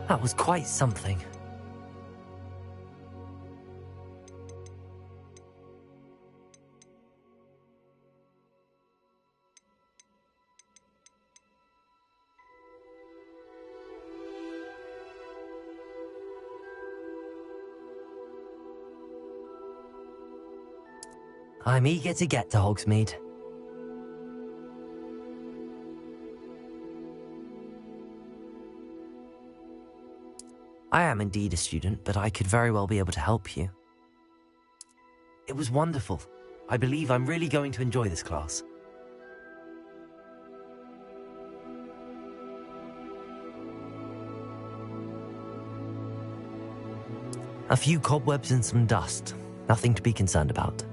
That was quite something. I'm eager to get to Hogsmeade. I am indeed a student, but I could very well be able to help you. It was wonderful. I believe I'm really going to enjoy this class. A few cobwebs and some dust. Nothing to be concerned about.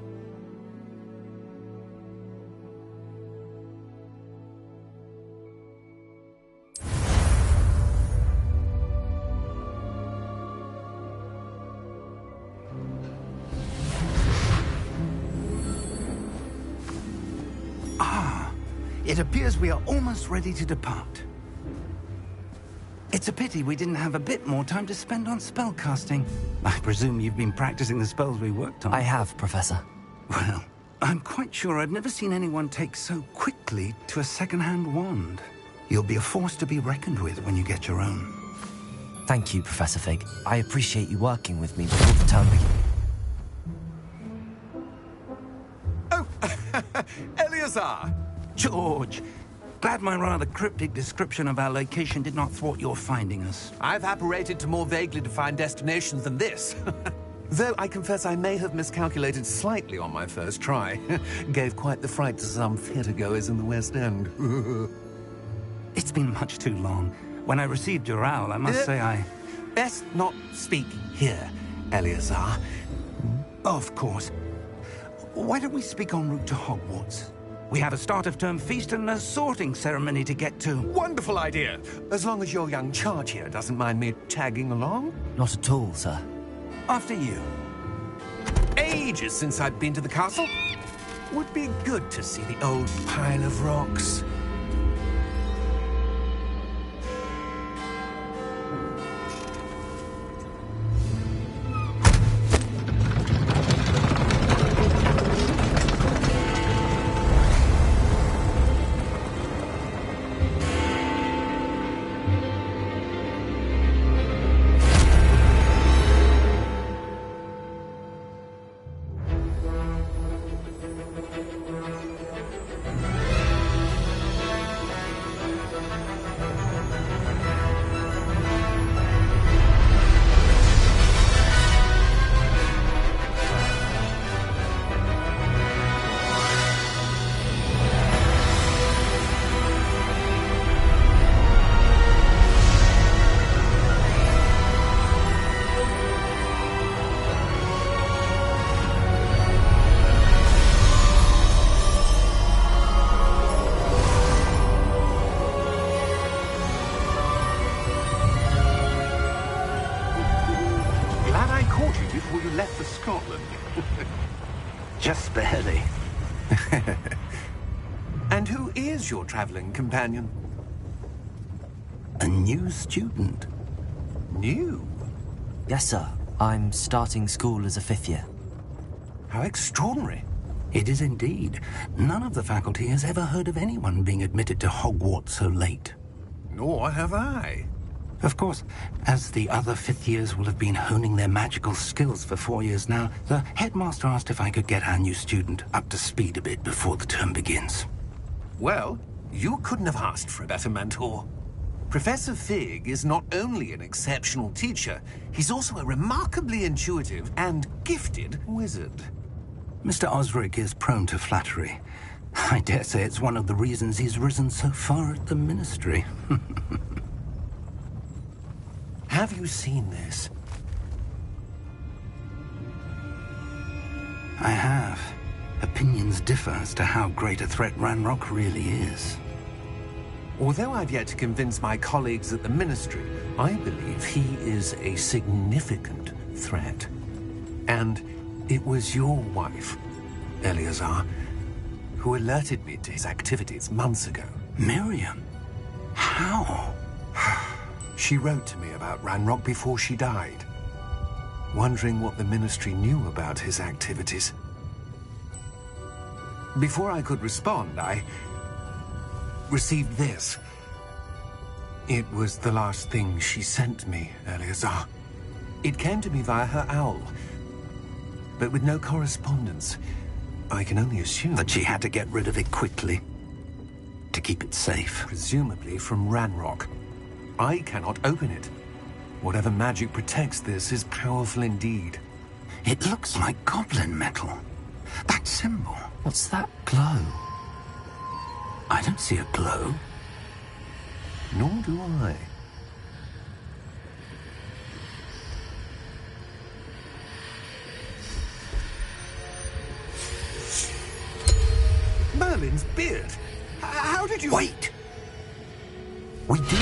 It appears we are almost ready to depart. It's a pity we didn't have a bit more time to spend on spellcasting. I presume you've been practicing the spells we worked on. I have, Professor. Well, I'm quite sure I've never seen anyone take so quickly to a second-hand wand. You'll be a force to be reckoned with when you get your own. Thank you, Professor Fig. I appreciate you working with me before the term begins. Oh, Eleazar! George! Glad my rather cryptic description of our location did not thwart your finding us. I've apparated to more vaguely defined destinations than this. Though I confess I may have miscalculated slightly on my first try. Gave quite the fright to some theatregoers in the West End. It's been much too long. When I received your owl, I must say I... Best not speak here, Eleazar. Of course. Why don't we speak en route to Hogwarts? We have a start-of-term feast and a sorting ceremony to get to. Wonderful idea! As long as your young charge here doesn't mind me tagging along. Not at all, sir. After you. Ages since I've been to the castle. Would be good to see the old pile of rocks. Just barely. And who is your traveling companion? A new student. New? Yes, sir. I'm starting school as a 5th year. How extraordinary. It is indeed. None of the faculty has ever heard of anyone being admitted to Hogwarts so late. Nor have I. Of course, as the other 5th years will have been honing their magical skills for 4 years now, the headmaster asked if I could get our new student up to speed a bit before the term begins. Well, you couldn't have asked for a better mentor. Professor Fig is not only an exceptional teacher, he's also a remarkably intuitive and gifted wizard. Mr. Osric is prone to flattery. I dare say it's one of the reasons he's risen so far at the Ministry. Have you seen this? I have. Opinions differ as to how great a threat Ranrock really is. Although I've yet to convince my colleagues at the Ministry, I believe he is a significant threat. And it was your wife, Eleazar, who alerted me to his activities months ago. Miriam? How? She wrote to me about Ranrock before she died, wondering what the Ministry knew about his activities. Before I could respond, I received this. It was the last thing she sent me, Eleazar. It came to me via her owl, but with no correspondence. I can only assume that she had to get rid of it quickly to keep it safe. Presumably from Ranrock. I cannot open it. Whatever magic protects this is powerful indeed. It looks like goblin metal. That symbol. What's that glow? I don't see a glow. Nor do I. Merlin's beard. How did you... Wait! We do...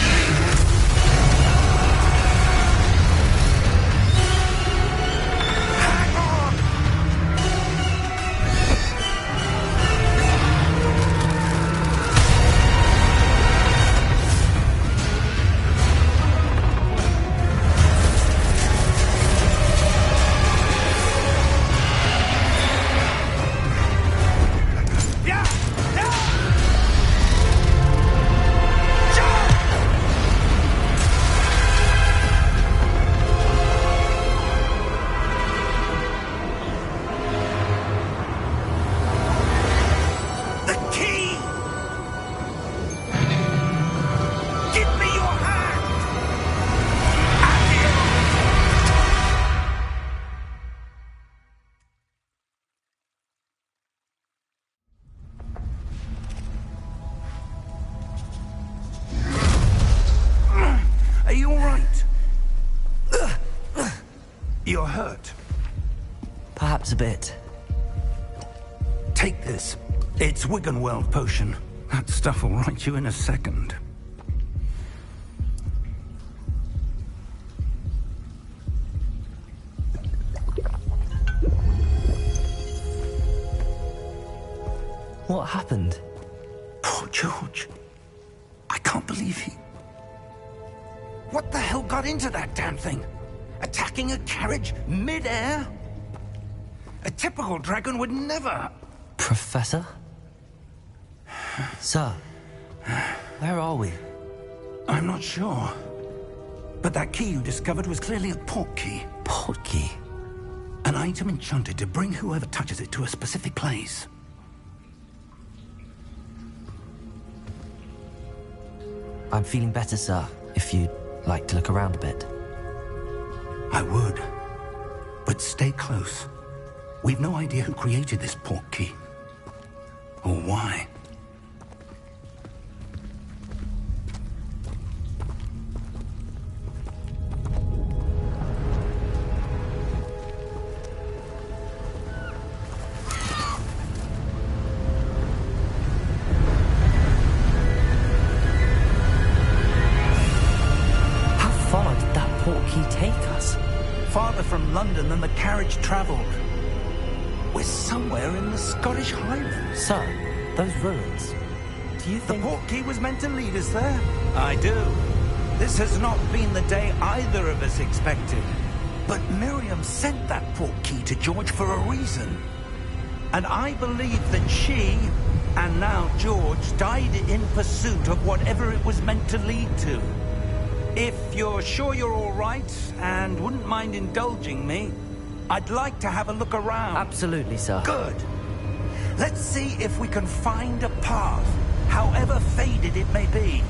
Are you all right? You're hurt. Perhaps a bit. Take this. It's Wiggenweld potion. That stuff will right you in a second. What happened? Poor George. I can't believe he... What the hell got into that damn thing? Attacking a carriage mid-air? A typical dragon would never... Professor? Sir, where are we? I'm not sure. But that key you discovered was clearly a port key. Port key? An item enchanted to bring whoever touches it to a specific place. I'm feeling better, sir, if you'd like to look around a bit. I would. But stay close. We've no idea who created this port key. Or why. Farther from London than the carriage travelled. We're somewhere in the Scottish Highlands. Sir, those ruins. Do you think... The port key was meant to lead us there? I do. This has not been the day either of us expected. But Miriam sent that port key to George for a reason. And I believe that she, and now George, died in pursuit of whatever it was meant to lead to. If you're sure you're all right, and wouldn't mind indulging me, I'd like to have a look around. Absolutely, sir. Good. Let's see if we can find a path, however faded it may be.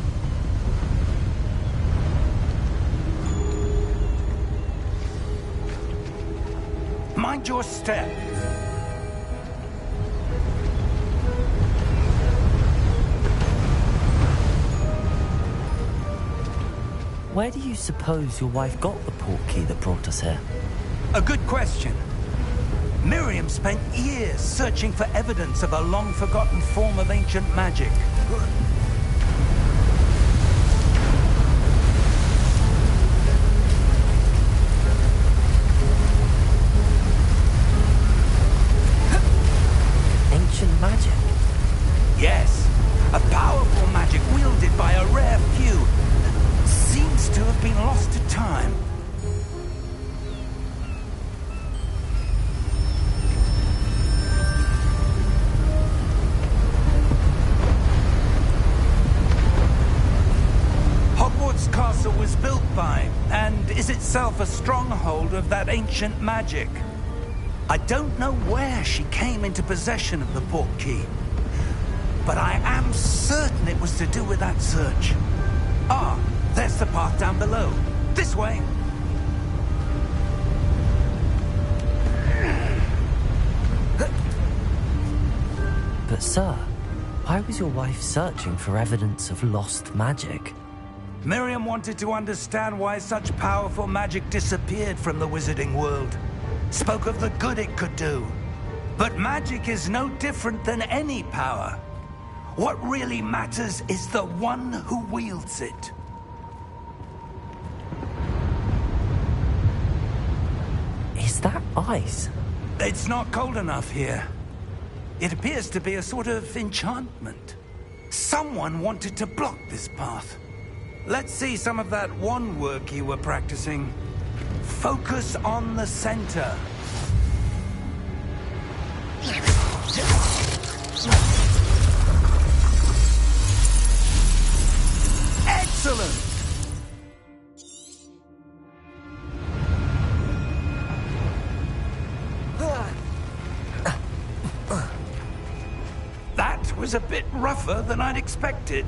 Mind your step. Where do you suppose your wife got the port key that brought us here? A good question. Miriam spent years searching for evidence of a long-forgotten form of ancient magic. Ancient magic? Yes, a powerful magic wielded by a rare few. Seems to have been is itself a stronghold of that ancient magic. I don't know where she came into possession of the Portkey, but I am certain it was to do with that search. Ah, there's the path down below. This way. But sir, why was your wife searching for evidence of lost magic? Miriam wanted to understand why such powerful magic disappeared from the wizarding world. Spoke of the good it could do. But magic is no different than any power. What really matters is the one who wields it. Is that ice? It's not cold enough here. It appears to be a sort of enchantment. Someone wanted to block this path. Let's see some of that wand work you were practicing. Focus on the center. Excellent! That was a bit rougher than I'd expected.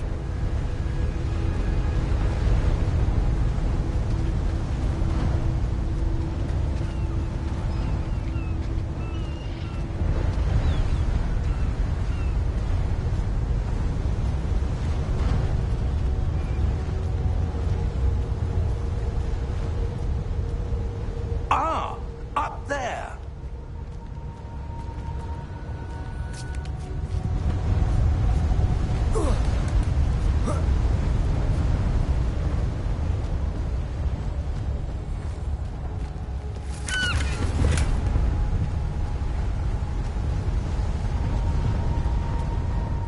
Ah, up there.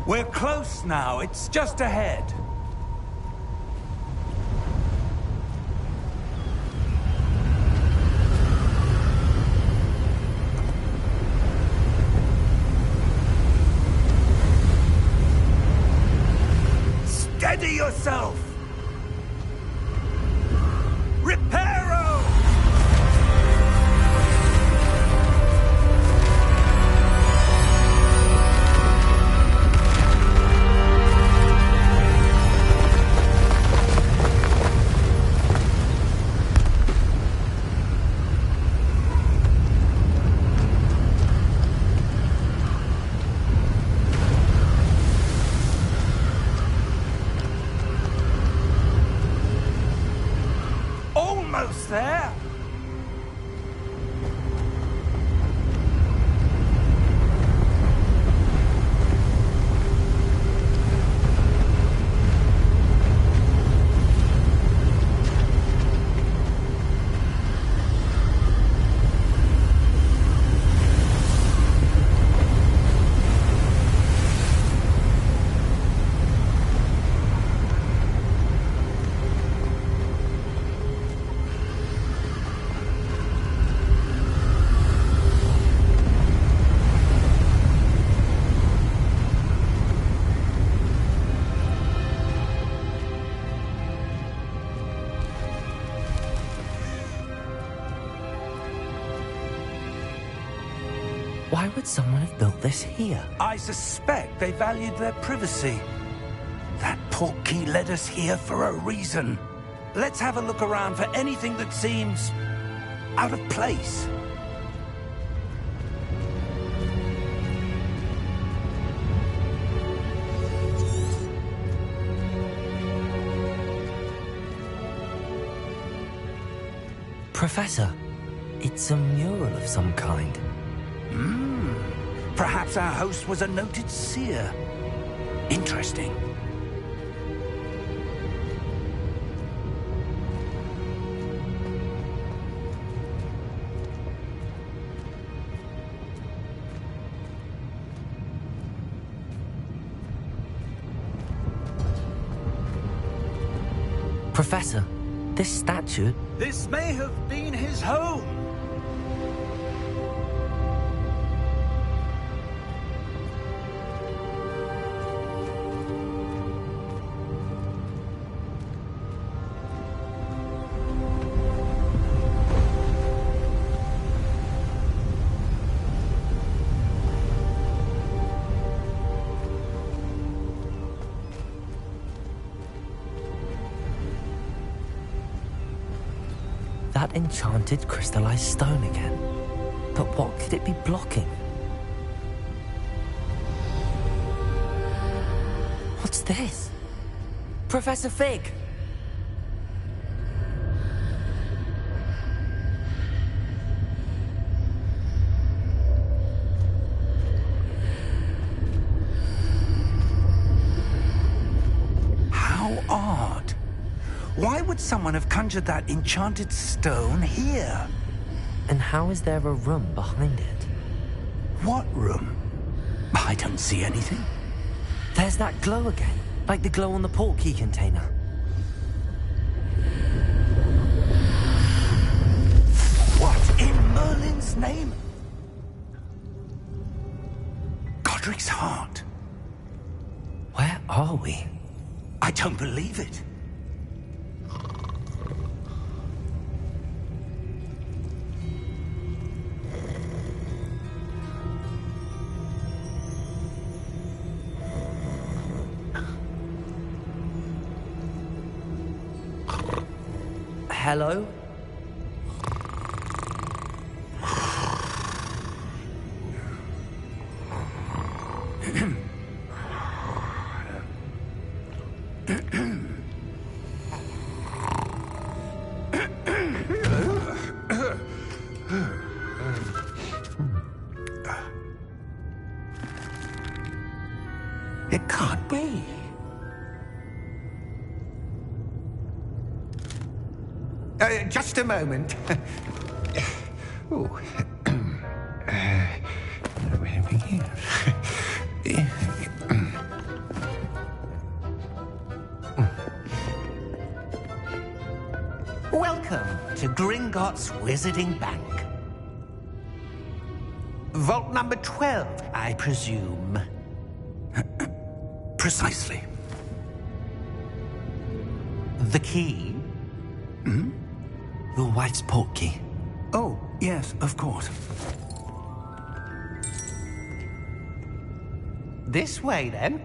We're close now. It's just ahead. Steady yourself! Reparo! Almost there. Why would someone have built this here? I suspect they valued their privacy. That Portkey led us here for a reason. Let's have a look around for anything that seems out of place. Professor, it's a mural of some kind. Perhaps our host was a noted seer. Interesting. Professor, this statue... This may have been his home. That enchanted crystallized stone again. But what could it be blocking? What's this? Professor Fig! How odd. Why would someone have conjured that enchanted stone here? And how is there a room behind it? What room? I don't see anything. There's that glow again, like the glow on the portkey container. What in Merlin's name? Godric's heart. Where are we? I don't believe it. Hello? It can't be. Just a moment. Oh. Where have we here? Welcome to Gringotts Wizarding Bank. Vault number 12, I presume. Precisely. The key? Your wife's portkey. Oh, yes, of course. This way, then.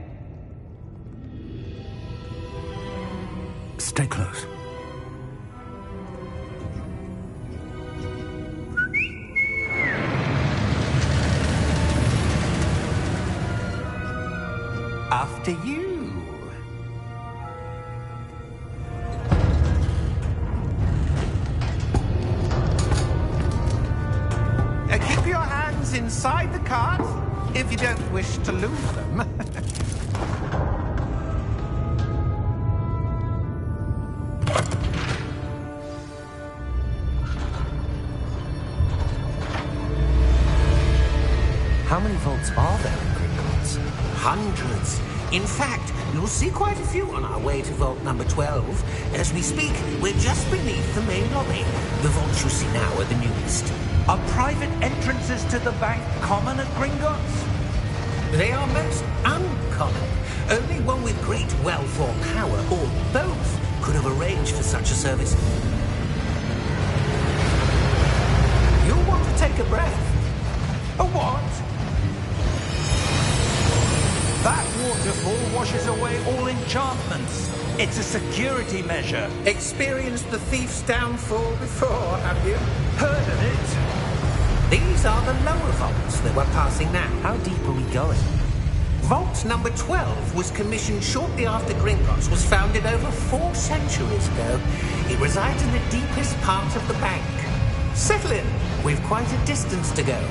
Stay close. After you. Keep your hands inside the cart if you don't wish to lose them. How many vaults are there in Gringotts? Hundreds. In fact, you'll see quite a few on our way to vault number 12. As we speak, we're just beneath the main lobby. The vaults you see now are the newest. Are private entrances to the bank common at Gringotts? They are most uncommon. Only one with great wealth or power, or both, could have arranged for such a service. You'll want to take a breath. A what? That waterfall washes away all enchantments. It's a security measure. Experienced the thief's downfall before, have you? Heard of it? These are the lower vaults that we're passing now. How deep are we going? Vault number 12 was commissioned shortly after Gringotts was founded over 4 centuries ago. It resides in the deepest part of the bank. Settle in. We've quite a distance to go.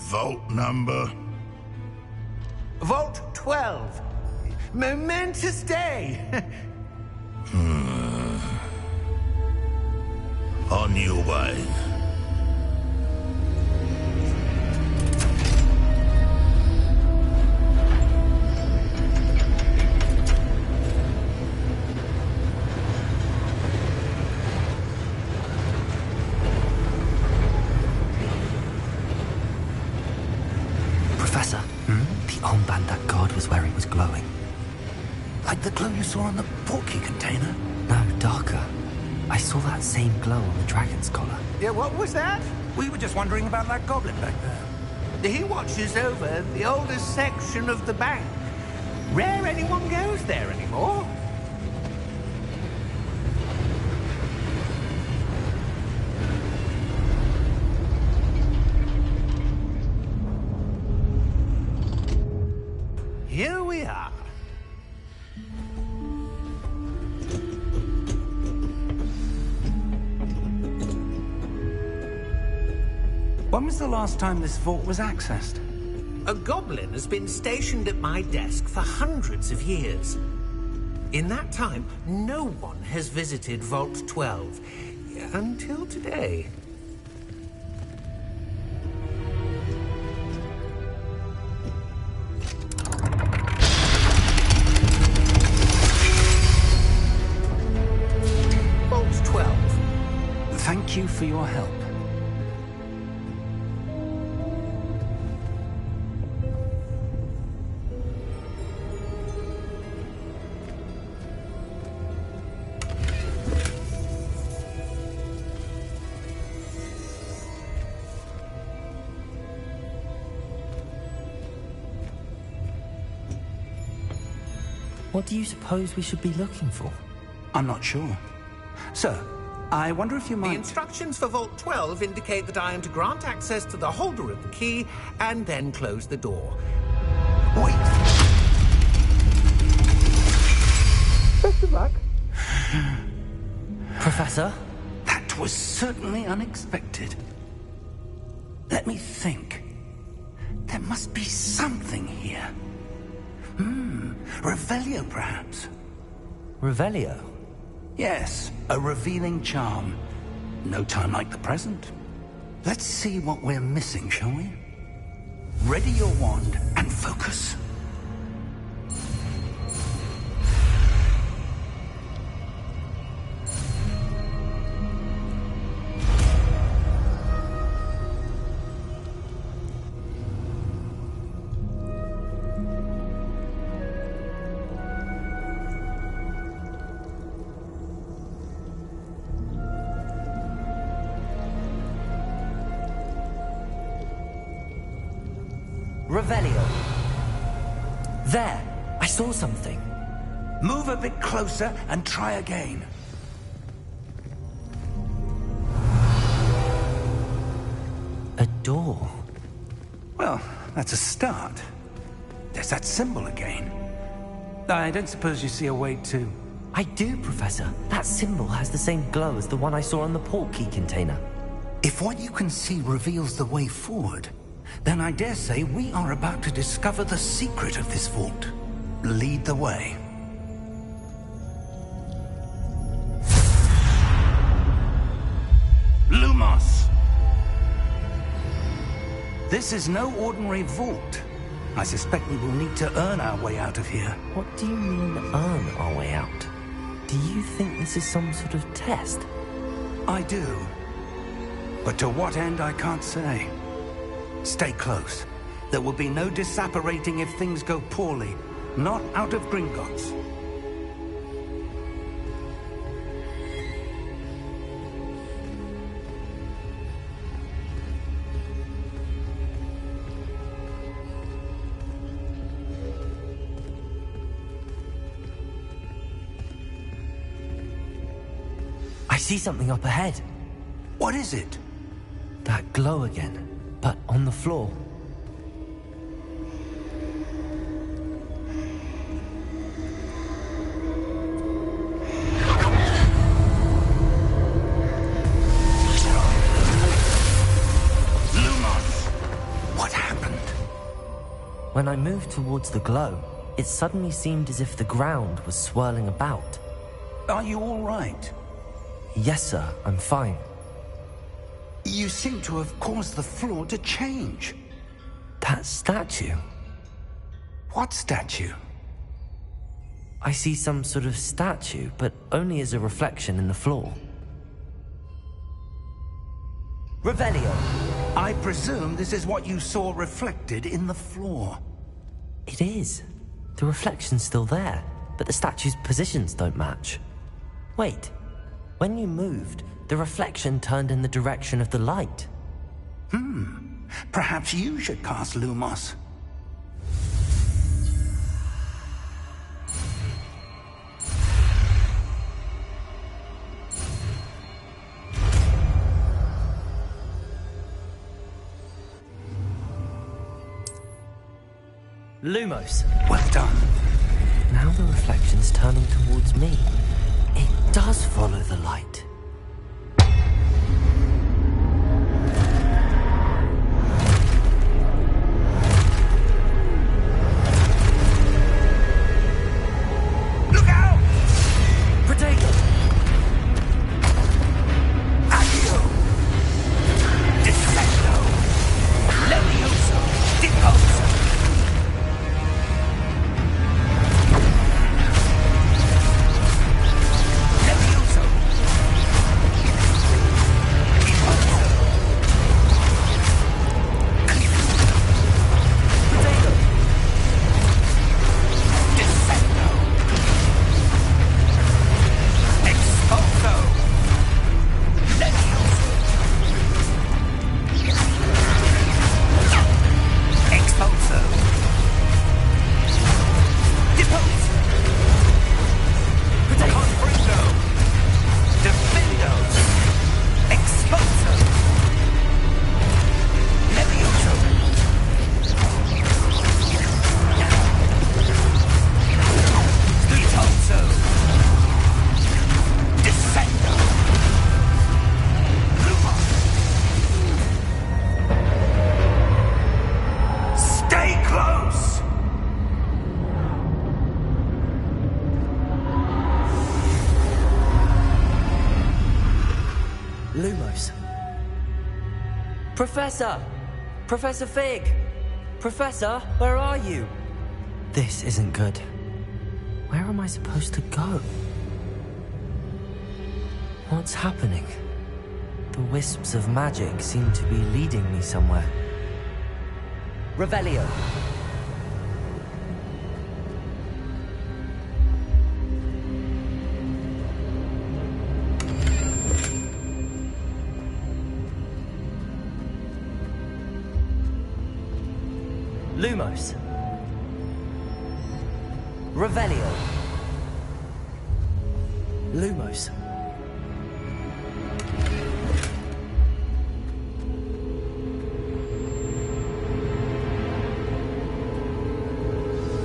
Vault number? Vault 12. Momentous day. On your way. Professor, the armband that guard was wearing was glowing. Like the glow you saw on the portkey container? No, darker. I saw that same glow on the dragon's collar. Yeah, what was that? We were just wondering about that goblin back there. He watches over the oldest section of the bank. Rare anyone goes there anymore. Here we are. When was the last time this vault was accessed? A goblin has been stationed at my desk for hundreds of years. In that time, no one has visited Vault 12. Until today. Vault 12. Thank you for your help. What do you suppose we should be looking for? I'm not sure. Sir, I wonder if you The might... instructions for Vault 12 indicate that I am to grant access to the holder of the key and then close the door. Wait! Best of luck. Professor? That was certainly unexpected. Let me think. There must be something here. Revelio, perhaps? Revelio? Yes, a revealing charm. No time like the present. Let's see what we're missing, shall we? Ready your wand and focus. Revelio. There! I saw something. Move a bit closer and try again. A door. Well, that's a start. There's that symbol again. I don't suppose you see a way to... I do, Professor. That symbol has the same glow as the one I saw on the port key container. If what you can see reveals the way forward, then I dare say we are about to discover the secret of this vault. Lead the way. Lumos! This is no ordinary vault. I suspect we will need to earn our way out of here. What do you mean, earn our way out? Do you think this is some sort of test? I do. But to what end, I can't say. Stay close. There will be no disapparating if things go poorly. Not out of Gringotts. I see something up ahead. What is it? That glow again, but on the floor. Lumos! What happened? When I moved towards the glow, it suddenly seemed as if the ground was swirling about. Are you all right? Yes, sir, I'm fine. You seem to have caused the floor to change. That statue? What statue? I see some sort of statue, but only as a reflection in the floor. Revelio! I presume this is what you saw reflected in the floor. It is. The reflection's still there, but the statue's positions don't match. Wait, when you moved, the reflection turned in the direction of the light. Perhaps you should cast Lumos. Lumos. Well done. Now the reflection's turning towards me. It does follow the light. Look out! Potato! Accio! Descendo! Levioso! Deposo! Levioso! Potato! Descendo! Expulso! Levioso! Expulso! Depose! Confringo! Defendo! Expulso! Levioso! Repulso! Descendo! Lumos! Stay close! Lumos. Professor! Professor Fig! Professor, where are you? This isn't good. Where am I supposed to go? What's happening? The wisps of magic seem to be leading me somewhere. Revelio. Lumos. Revelio. Lumos.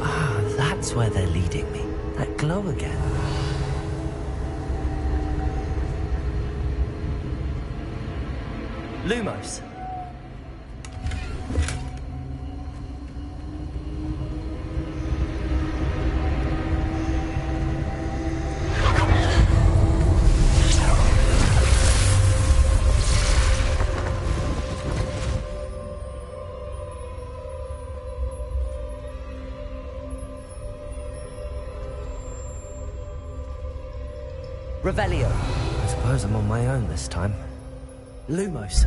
Ah, that's where they're leading me. That glow again. Lumos. Revelio. I suppose I'm on my own this time. Lumos.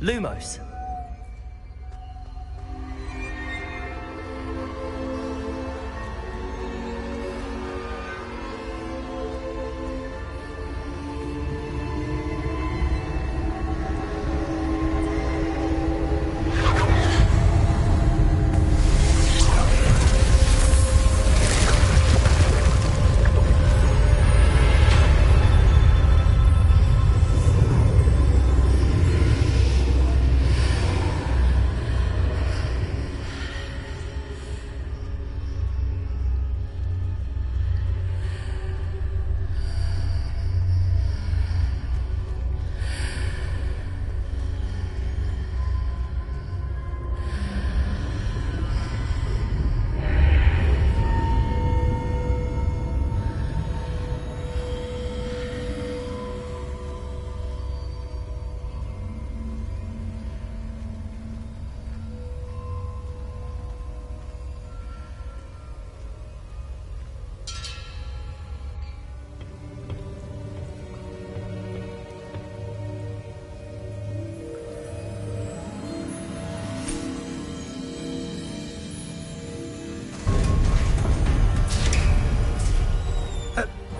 Lumos.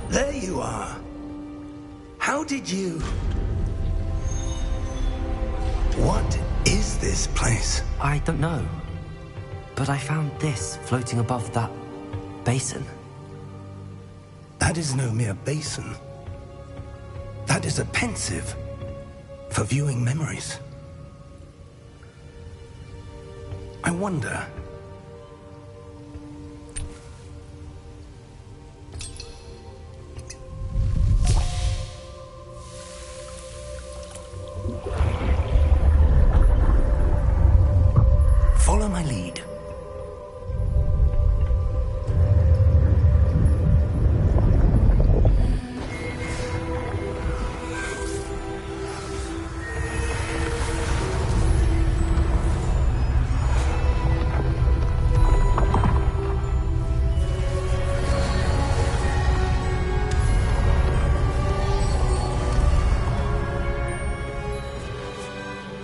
There you are. How did you... What is this place? I don't know. But I found this floating above that basin. That is no mere basin. That is a pensive for viewing memories. I wonder... Follow my lead.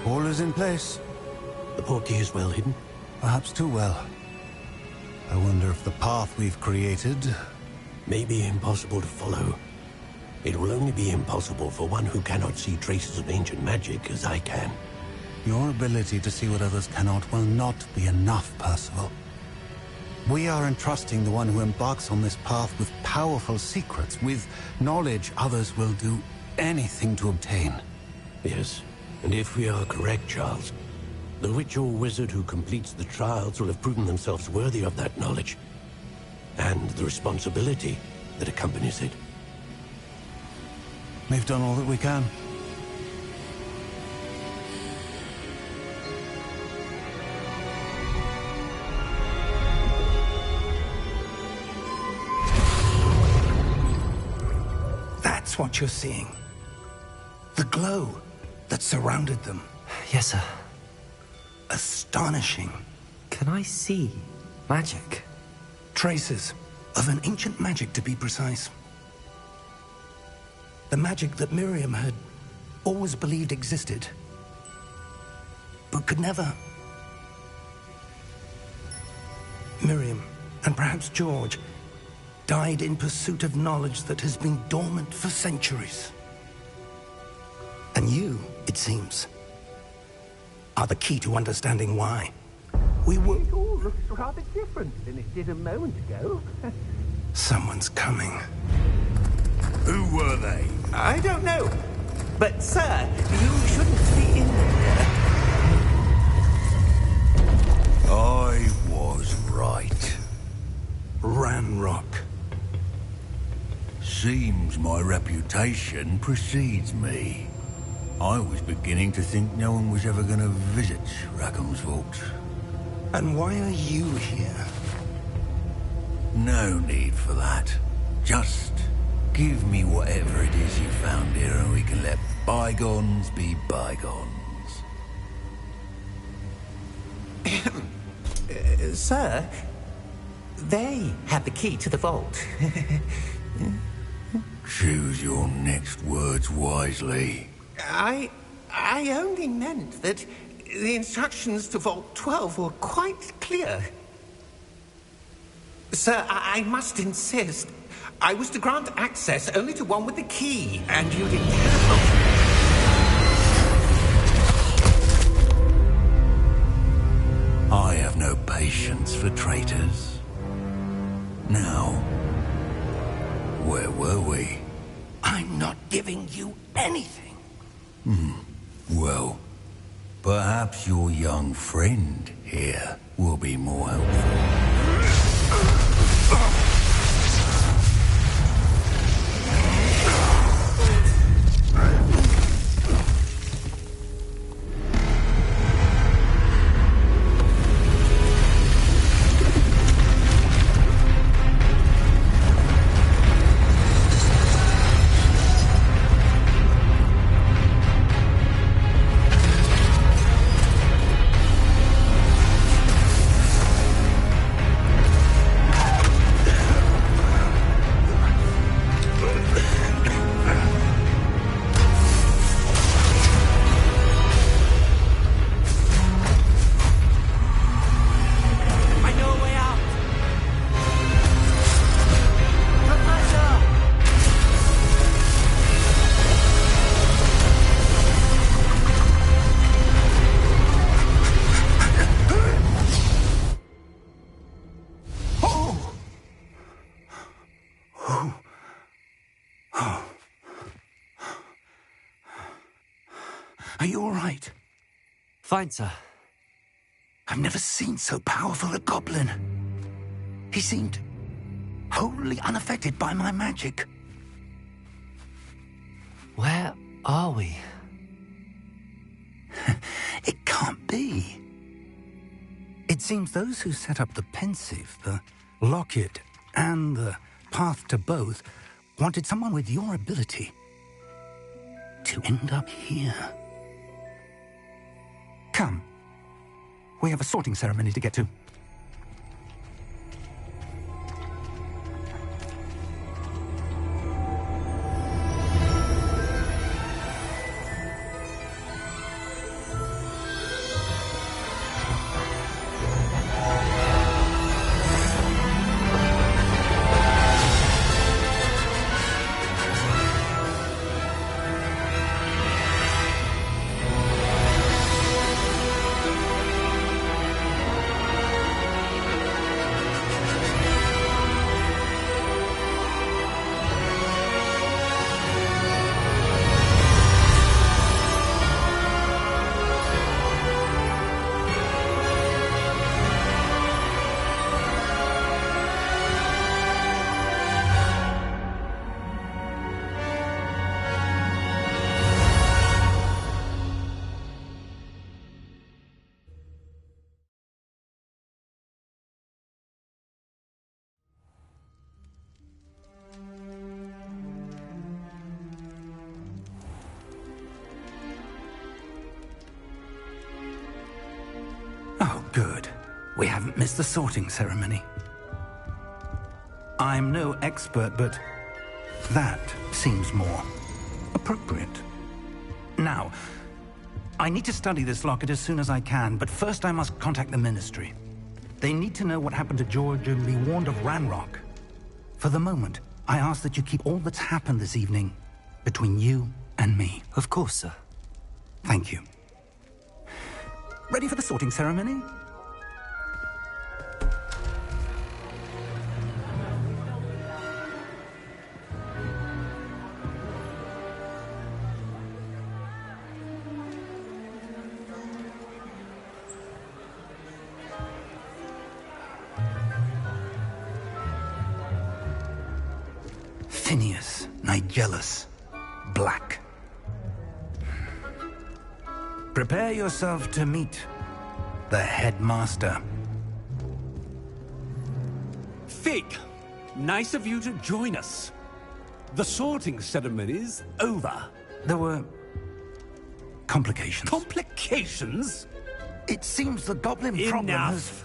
All is in place. The portkey is well hidden. Perhaps too well. I wonder if the path we've created... May be impossible to follow. It will only be impossible for one who cannot see traces of ancient magic as I can. Your ability to see what others cannot will not be enough, Percival. We are entrusting the one who embarks on this path with powerful secrets, with knowledge others will do anything to obtain. Yes, and if we are correct, Charles, the witch or wizard who completes the trials will have proven themselves worthy of that knowledge, and the responsibility that accompanies it. We've done all that we can. That's what you're seeing. The glow that surrounded them. Yes, sir. Astonishing. Can I see magic? Traces of an ancient magic, to be precise. The magic that Miriam had always believed existed, but could never. Miriam, and perhaps George, died in pursuit of knowledge that has been dormant for centuries. And you, it seems, are the key to understanding why. We were... It all looks rather different than it did a moment ago. Someone's coming. Who were they? I don't know. But, sir, you shouldn't be in there. I was right. Ranrock. Seems my reputation precedes me. I was beginning to think no one was ever going to visit Rackham's vault. And why are you here? No need for that. Just give me whatever it is you found here and we can let bygones be bygones. Sir, they have the key to the vault. Choose your next words wisely. I only meant that the instructions to Vault 12 were quite clear. Sir, I must insist. I was to grant access only to one with the key, and you didn't have... I have no patience for traitors. Now, where were we? I'm not giving you anything. Well, perhaps your young friend here will be more helpful. Are you all right? Fine, sir. I've never seen so powerful a goblin. He seemed wholly unaffected by my magic. Where are we? It can't be. It seems those who set up the Pensieve, the Locket, and the Path to Both wanted someone with your ability to end up here. Come. We have a sorting ceremony to get to. Oh, good. We haven't missed the sorting ceremony. I'm no expert, but that seems more appropriate. Now, I need to study this locket as soon as I can, but first I must contact the Ministry. They need to know what happened to George and be warned of Ranrock. For the moment, I ask that you keep all that's happened this evening between you and me. Of course, sir. Thank you. Ready for the sorting ceremony? Phineas Nigellus Black. Prepare yourself to meet the headmaster. Fig, nice of you to join us. The sorting ceremony's over. There were complications. Complications? It seems the goblin problem has... Enough.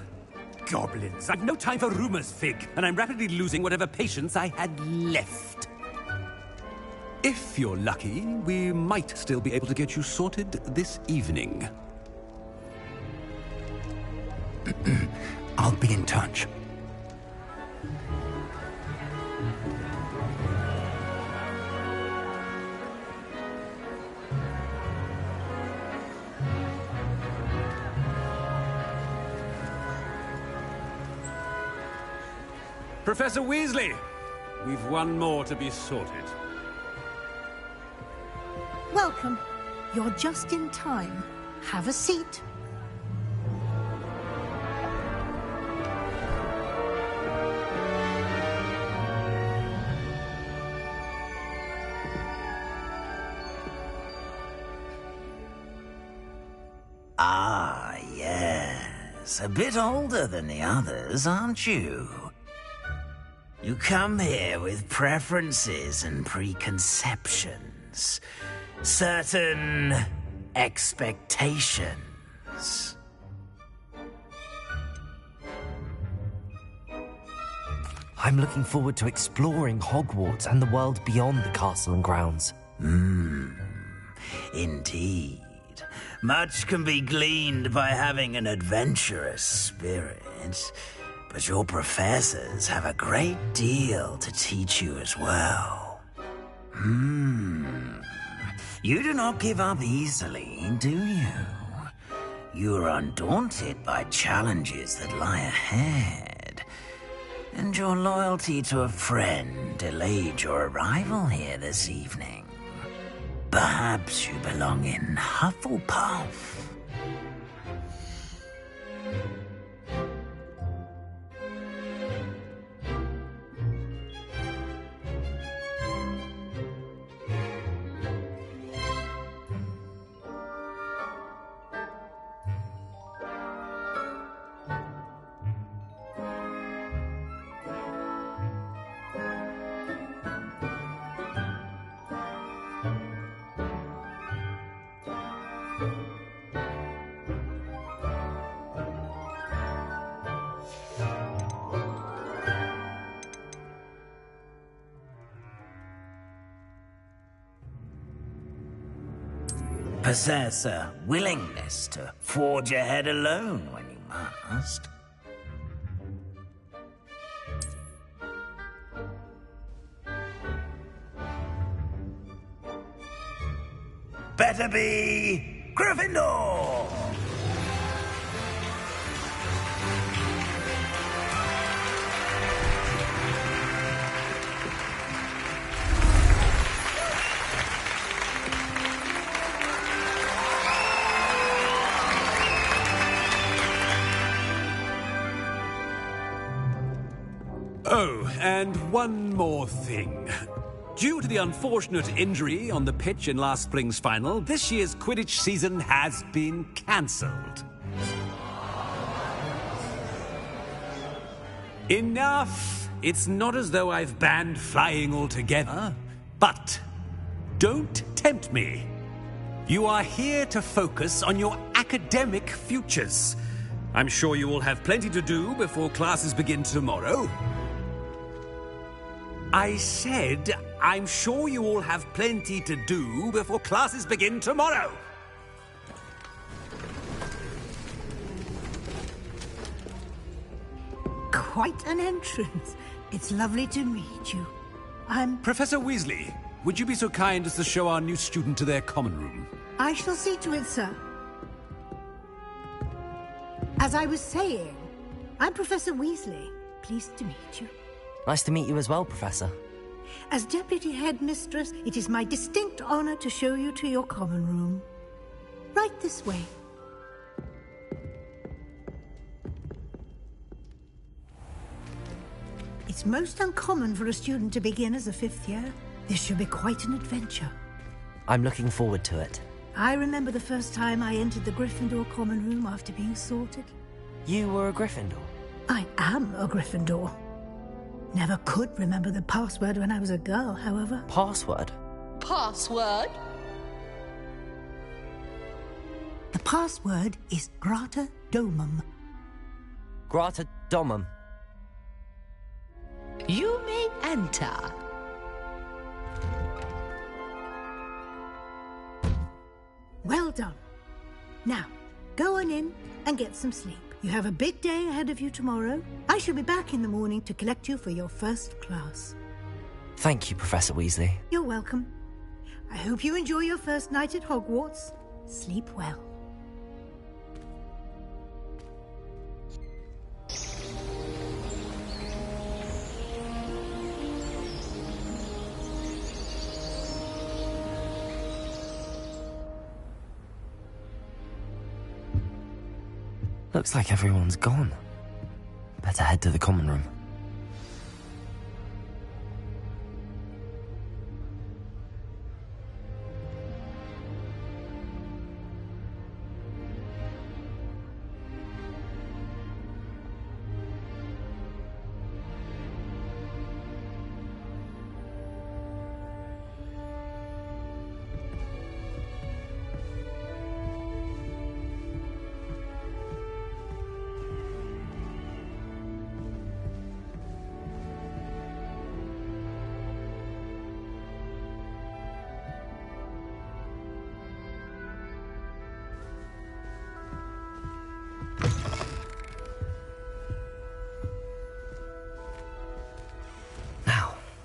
Goblins. I've no time for rumors, Fig, and I'm rapidly losing whatever patience I had left. If you're lucky, we might still be able to get you sorted this evening. I'll be in touch. Professor Weasley, we've one more to be sorted. Welcome. You're just in time. Have a seat. Ah, yes. A bit older than the others, aren't you? You come here with preferences and preconceptions. Certain expectations. I'm looking forward to exploring Hogwarts and the world beyond the castle and grounds. Indeed. Much can be gleaned by having an adventurous spirit, but your professors have a great deal to teach you as well. You do not give up easily, do you? You are undaunted by challenges that lie ahead, and your loyalty to a friend delayed your arrival here this evening. Perhaps you belong in Hufflepuff. Possess a willingness to forge ahead alone when you must. Better be Gryffindor! Oh, and one more thing. Due to the unfortunate injury on the pitch in last spring's final, this year's Quidditch season has been cancelled. Enough! It's not as though I've banned flying altogether. But don't tempt me. You are here to focus on your academic futures. I'm sure you will have plenty to do before classes begin tomorrow. I said, I'm sure you all have plenty to do before classes begin tomorrow. Quite an entrance. It's lovely to meet you. Professor Weasley, would you be so kind as to show our new student to their common room? I shall see to it, sir. As I was saying, I'm Professor Weasley. Pleased to meet you. Nice to meet you as well, Professor. As Deputy Headmistress, it is my distinct honor to show you to your common room. Right this way. It's most uncommon for a student to begin as a fifth year. This should be quite an adventure. I'm looking forward to it. I remember the first time I entered the Gryffindor common room after being sorted. You were a Gryffindor? I am a Gryffindor. Never could remember the password when I was a girl, however. Password? Password? The password is Grata Domum. Grata Domum. You may enter. Well done. Now, go on in and get some sleep. You have a big day ahead of you tomorrow. I shall be back in the morning to collect you for your first class. Thank you, Professor Weasley. You're welcome. I hope you enjoy your first night at Hogwarts. Sleep well. Looks like everyone's gone. Better head to the common room.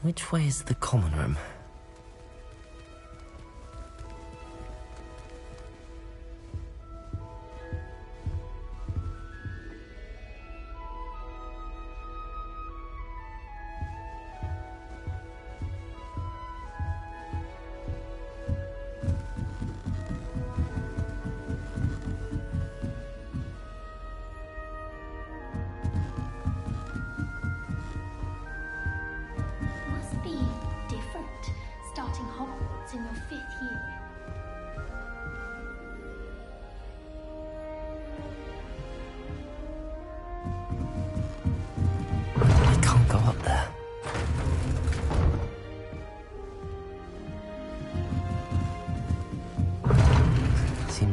Which way is the common room?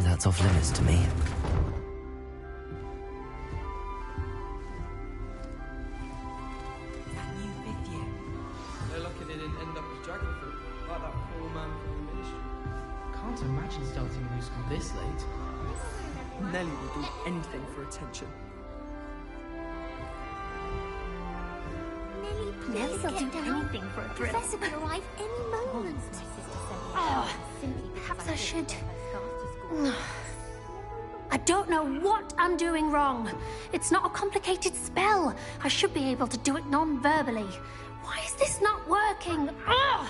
That's off limits to me. That new fifth year. They're lucky they didn't end up as dragon fruit, like that poor man from the ministry. Can't imagine starting new school this late. Nelly would do anything for attention. Nelly will do anything for a thrill. Professor could arrive any moment. Oh, perhaps I should... I don't know what I'm doing wrong. It's not a complicated spell. I should be able to do it non-verbally. Why is this not working? Ugh!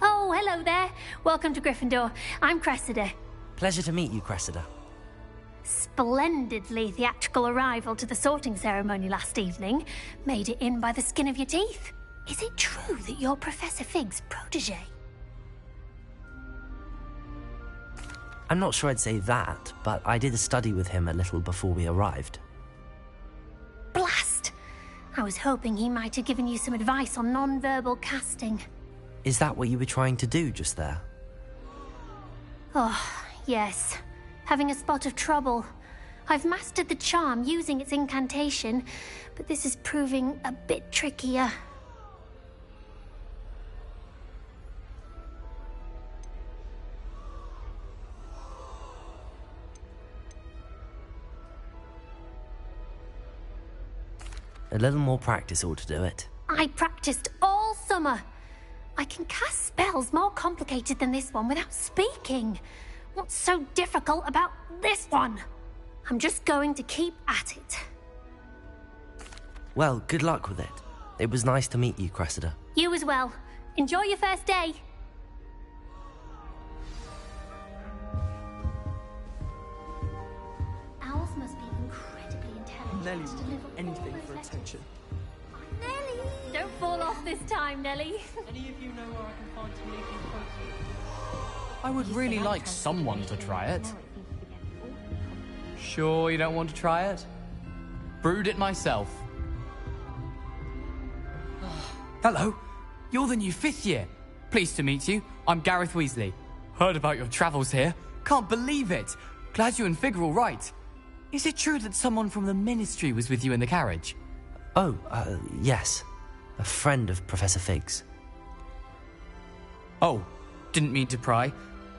Oh, hello there. Welcome to Gryffindor. I'm Cressida. Pleasure to meet you, Cressida. Splendidly theatrical arrival to the sorting ceremony last evening. Made it in by the skin of your teeth. Is it true that you're Professor Fig's protege? I'm not sure I'd say that, but I did a study with him a little before we arrived. Blast! I was hoping he might have given you some advice on non-verbal casting. Is that what you were trying to do just there? Oh, yes. Having a spot of trouble. I've mastered the charm using its incantation, but this is proving a bit trickier. A little more practice ought to do it. I practiced all summer. I can cast spells more complicated than this one without speaking. What's so difficult about this one? I'm just going to keep at it. Well, good luck with it. It was nice to meet you, Cressida. You as well. Enjoy your first day. Owls must be incredibly intelligent. Nelly will do anything for attention. Nelly! Don't fall off this time, Nelly. Any of you know where I can find some leafy fruit? I would really like someone to try it. Sure you don't want to try it? Brewed it myself. Hello, you're the new fifth year. Pleased to meet you. I'm Gareth Weasley. Heard about your travels here. Can't believe it. Glad you and Fig are all right. Is it true that someone from the Ministry was with you in the carriage? Oh, yes. A friend of Professor Fig's. Oh, didn't mean to pry.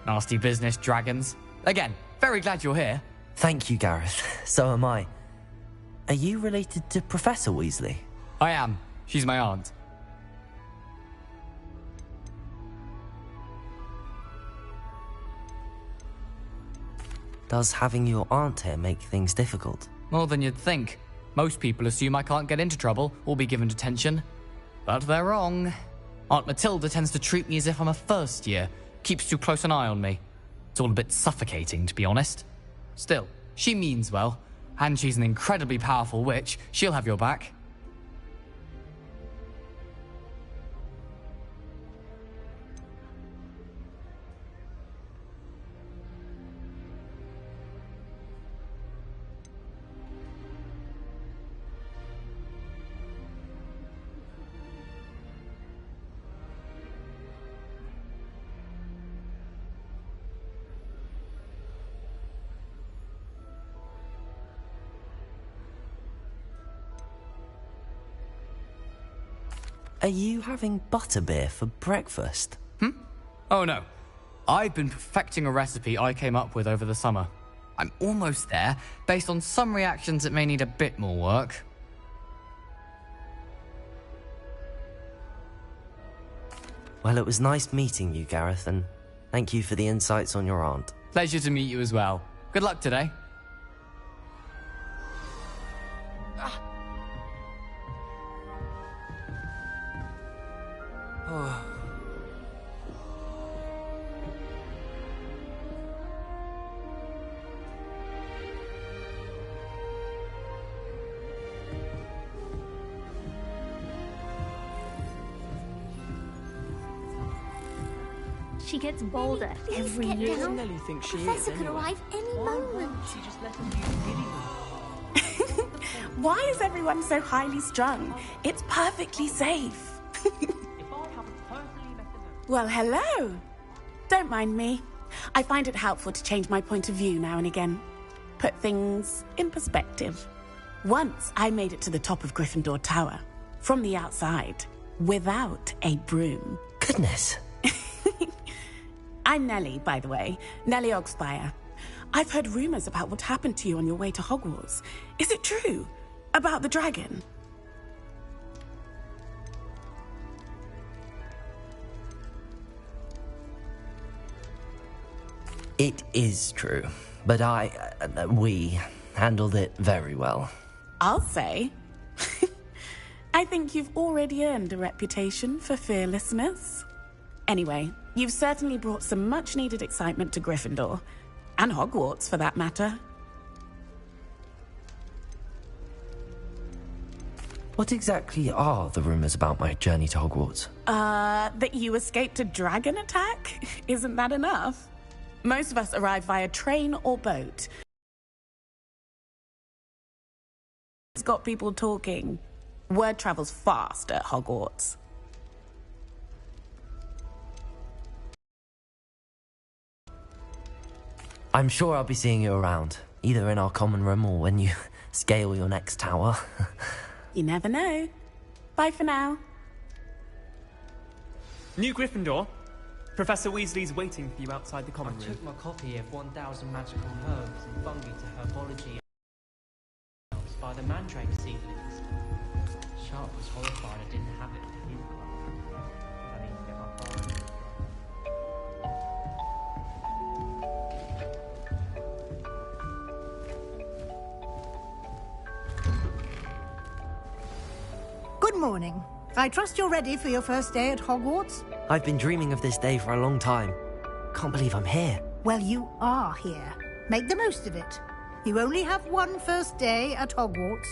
Nasty business, dragons. Again, very glad you're here. Thank you, Gareth. So am I. Are you related to Professor Weasley? I am. She's my aunt. Does having your aunt here make things difficult? More than you'd think. Most people assume I can't get into trouble or be given detention. But they're wrong. Aunt Matilda tends to treat me as if I'm a first year, keeps too close an eye on me. It's all a bit suffocating, to be honest. Still, she means well, and she's an incredibly powerful witch. She'll have your back. Are you having butterbeer for breakfast? Oh no. I've been perfecting a recipe I came up with over the summer. I'm almost there, based on some reactions that may need a bit more work. Well, it was nice meeting you, Gareth, and thank you for the insights on your aunt. Pleasure to meet you as well. Good luck today. She gets bolder every year. Nelly thinks she Professor is could anyway. arrive any moment. She just let him use Gilly. Why is everyone so highly strung? It's perfectly safe. Well, hello. Don't mind me. I find it helpful to change my point of view now and again. Put things in perspective. Once I made it to the top of Gryffindor Tower, from the outside, without a broom. Goodness. I'm Nellie, by the way. Nellie Oggspire. I've heard rumors about what happened to you on your way to Hogwarts. Is it true? About the dragon? It is true, but we handled it very well. I'll say. I think you've already earned a reputation for fearlessness. Anyway, you've certainly brought some much-needed excitement to Gryffindor. And Hogwarts, for that matter. What exactly are the rumors about my journey to Hogwarts? That you escaped a dragon attack? Isn't that enough? Most of us arrive via train or boat. It's got people talking. Word travels fast at Hogwarts. I'm sure I'll be seeing you around, either in our common room or when you scale your next tower. You never know. Bye for now. New Gryffindor. Professor Weasley's waiting for you outside the common room. I took my copy of 1,000 Magical Herbs and Fungi to Herbology by the Mandrake Seedlings. Sharp was horrified I didn't have it for his class. I need to get my phone. Good morning. I trust you're ready for your first day at Hogwarts? I've been dreaming of this day for a long time. Can't believe I'm here. Well, you are here. Make the most of it. You only have one first day at Hogwarts.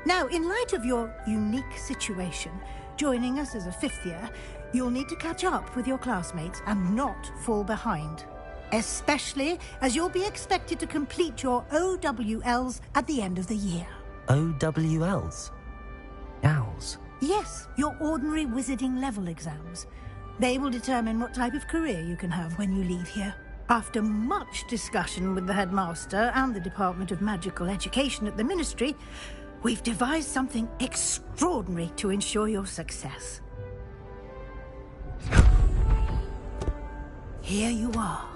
Now, in light of your unique situation, joining us as a fifth year, you'll need to catch up with your classmates and not fall behind. Especially as you'll be expected to complete your OWLs at the end of the year. OWLs? Owls? Yes, your ordinary wizarding level exams. They will determine what type of career you can have when you leave here. After much discussion with the headmaster and the Department of Magical Education at the Ministry, we've devised something extraordinary to ensure your success. Here you are.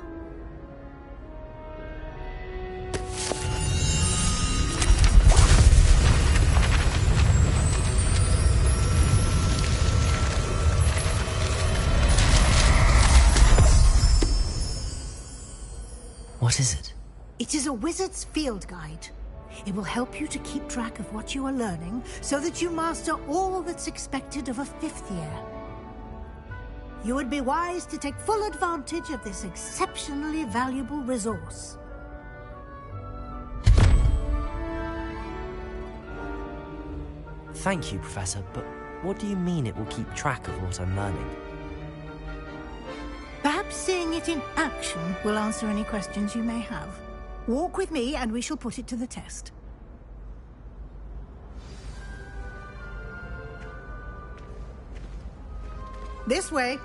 is it? It is a wizard's field guide. It will help you to keep track of what you are learning so that you master all that's expected of a 5th year. You would be wise to take full advantage of this exceptionally valuable resource. Thank you, Professor, but what do you mean it will keep track of what I'm learning? Perhaps seeing it in action will answer any questions you may have. Walk with me and we shall put it to the test. This way.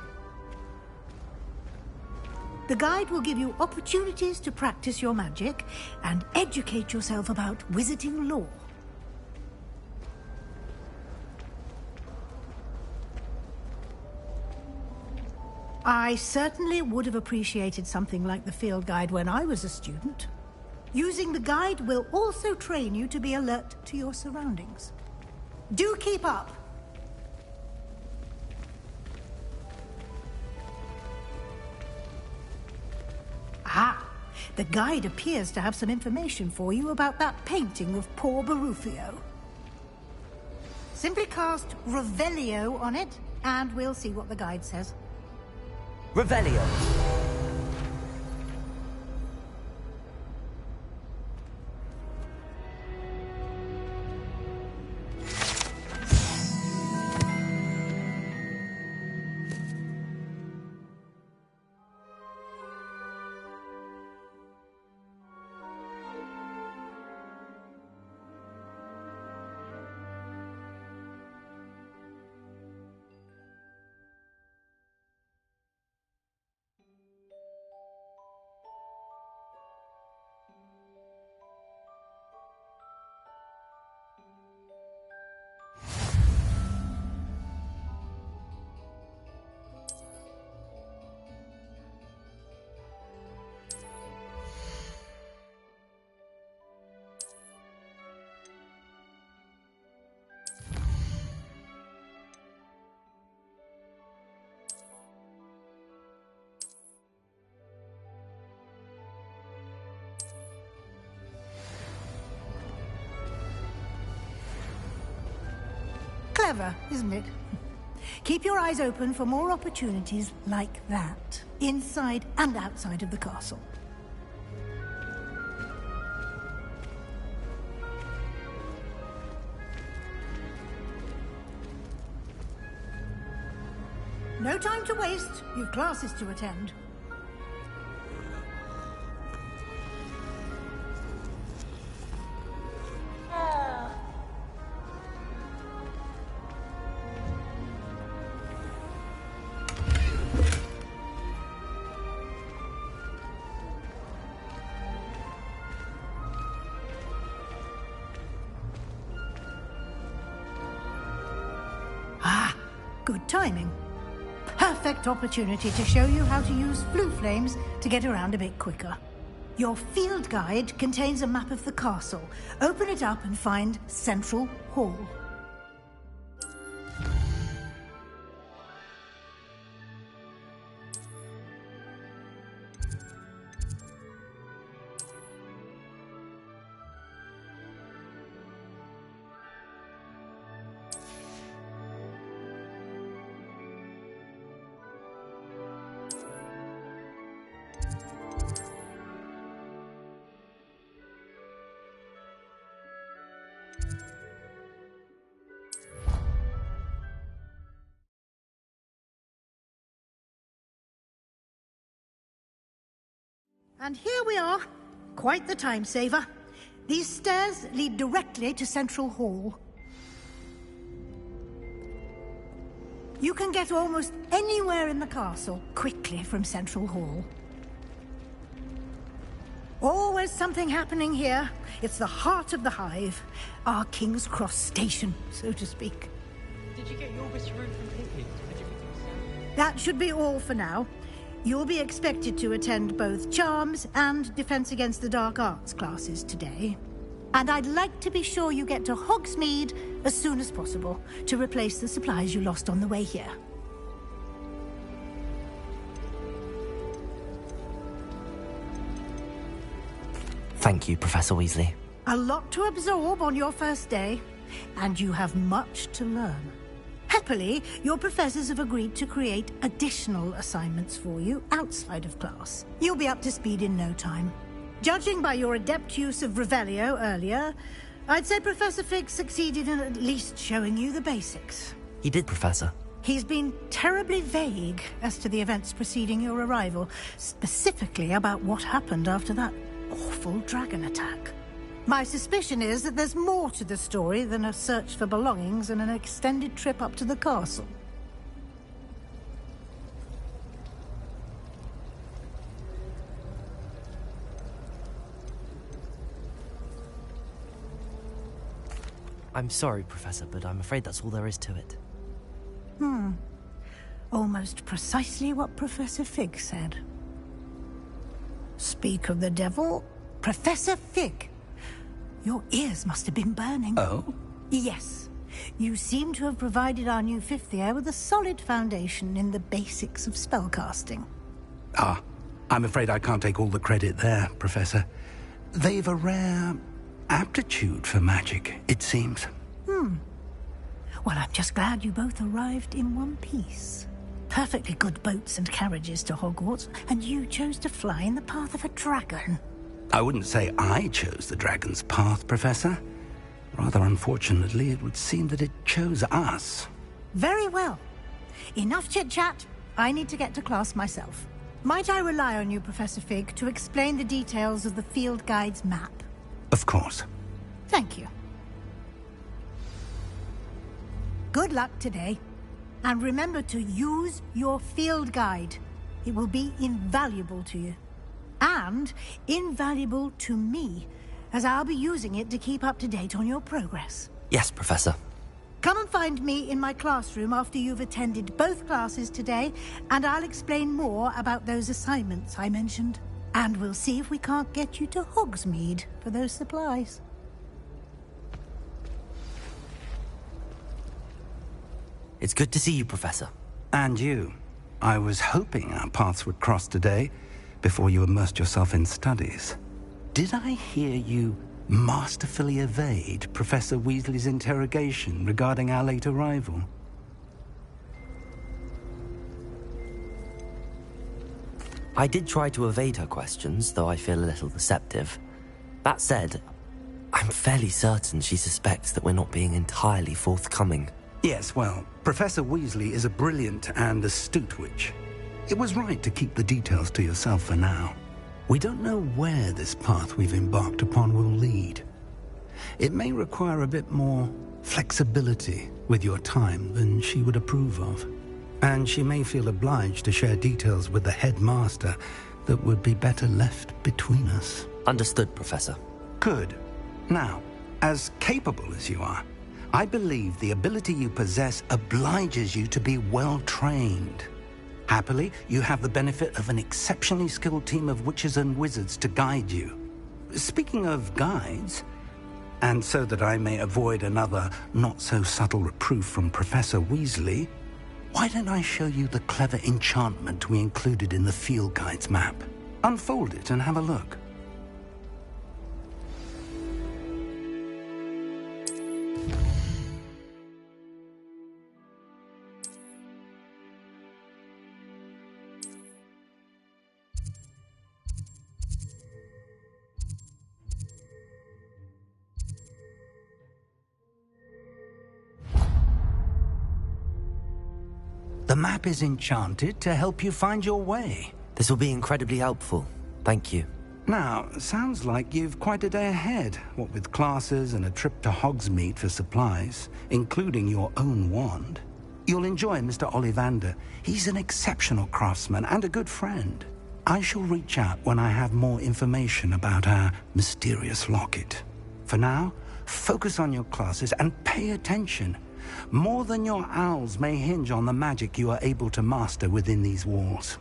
The guide will give you opportunities to practice your magic and educate yourself about wizarding lore. I certainly would have appreciated something like the field guide when I was a student. Using the guide will also train you to be alert to your surroundings. Do keep up! Ah, the guide appears to have some information for you about that painting of poor Barufio. Simply cast Revelio on it, and we'll see what the guide says. Revelio. Clever, isn't it? Keep your eyes open for more opportunities like that, inside and outside of the castle. No time to waste. You've classes to attend. Good timing. Perfect opportunity to show you how to use flue flames to get around a bit quicker. Your field guide contains a map of the castle. Open it up and find Central Hall. And here we are. Quite the time saver. These stairs lead directly to Central Hall. You can get almost anywhere in the castle quickly from Central Hall. Always something happening here. It's the heart of the Hive. Our King's Cross station, so to speak. Did you get your wish room from Pinky? Did you think so? That should be all for now. You'll be expected to attend both Charms and Defense Against the Dark Arts classes today. And I'd like to be sure you get to Hogsmeade as soon as possible to replace the supplies you lost on the way here. Thank you, Professor Weasley. A lot to absorb on your first day, and you have much to learn. Happily, your professors have agreed to create additional assignments for you outside of class. You'll be up to speed in no time. Judging by your adept use of Revelio earlier, I'd say Professor Fig succeeded in at least showing you the basics. He did, Professor. He's been terribly vague as to the events preceding your arrival, specifically about what happened after that awful dragon attack. My suspicion is that there's more to the story than a search for belongings and an extended trip up to the castle. I'm sorry, Professor, but I'm afraid that's all there is to it. Almost precisely what Professor Fig said. Speak of the devil, Professor Fig. Your ears must have been burning. Oh? Yes. You seem to have provided our new fifth year with a solid foundation in the basics of spellcasting. Ah, I'm afraid I can't take all the credit there, Professor. They've a rare aptitude for magic, it seems. Well, I'm just glad you both arrived in one piece. Perfectly good boats and carriages to Hogwarts, and you chose to fly in the path of a dragon. I wouldn't say I chose the dragon's path, Professor. Rather unfortunately, it would seem that it chose us. Very well. Enough chit-chat. I need to get to class myself. Might I rely on you, Professor Fig, to explain the details of the field guide's map? Of course. Thank you. Good luck today. And remember to use your field guide. It will be invaluable to you. And invaluable to me, as I'll be using it to keep up to date on your progress. Yes, Professor. Come and find me in my classroom after you've attended both classes today, and I'll explain more about those assignments I mentioned. And we'll see if we can't get you to Hogsmeade for those supplies. It's good to see you, Professor. And you. I was hoping our paths would cross today, before you immersed yourself in studies. Did I hear you masterfully evade Professor Weasley's interrogation regarding our late arrival? I did try to evade her questions, though I feel a little deceptive. That said, I'm fairly certain she suspects that we're not being entirely forthcoming. Yes, well, Professor Weasley is a brilliant and astute witch. It was right to keep the details to yourself for now. We don't know where this path we've embarked upon will lead. It may require a bit more flexibility with your time than she would approve of. And she may feel obliged to share details with the headmaster that would be better left between us. Understood, Professor. Good. Now, as capable as you are, I believe the ability you possess obliges you to be well trained. Happily, you have the benefit of an exceptionally skilled team of witches and wizards to guide you. Speaking of guides, and so that I may avoid another not-so-subtle reproof from Professor Weasley, why don't I show you the clever enchantment we included in the field guide's map? Unfold it and have a look. The map is enchanted to help you find your way. This will be incredibly helpful. Thank you. Now, sounds like you've quite a day ahead, what with classes and a trip to Hogsmeade for supplies, including your own wand. You'll enjoy Mr. Ollivander. He's an exceptional craftsman and a good friend. I shall reach out when I have more information about our mysterious locket. For now, focus on your classes and pay attention. More than your owls may hinge on the magic you are able to master within these walls.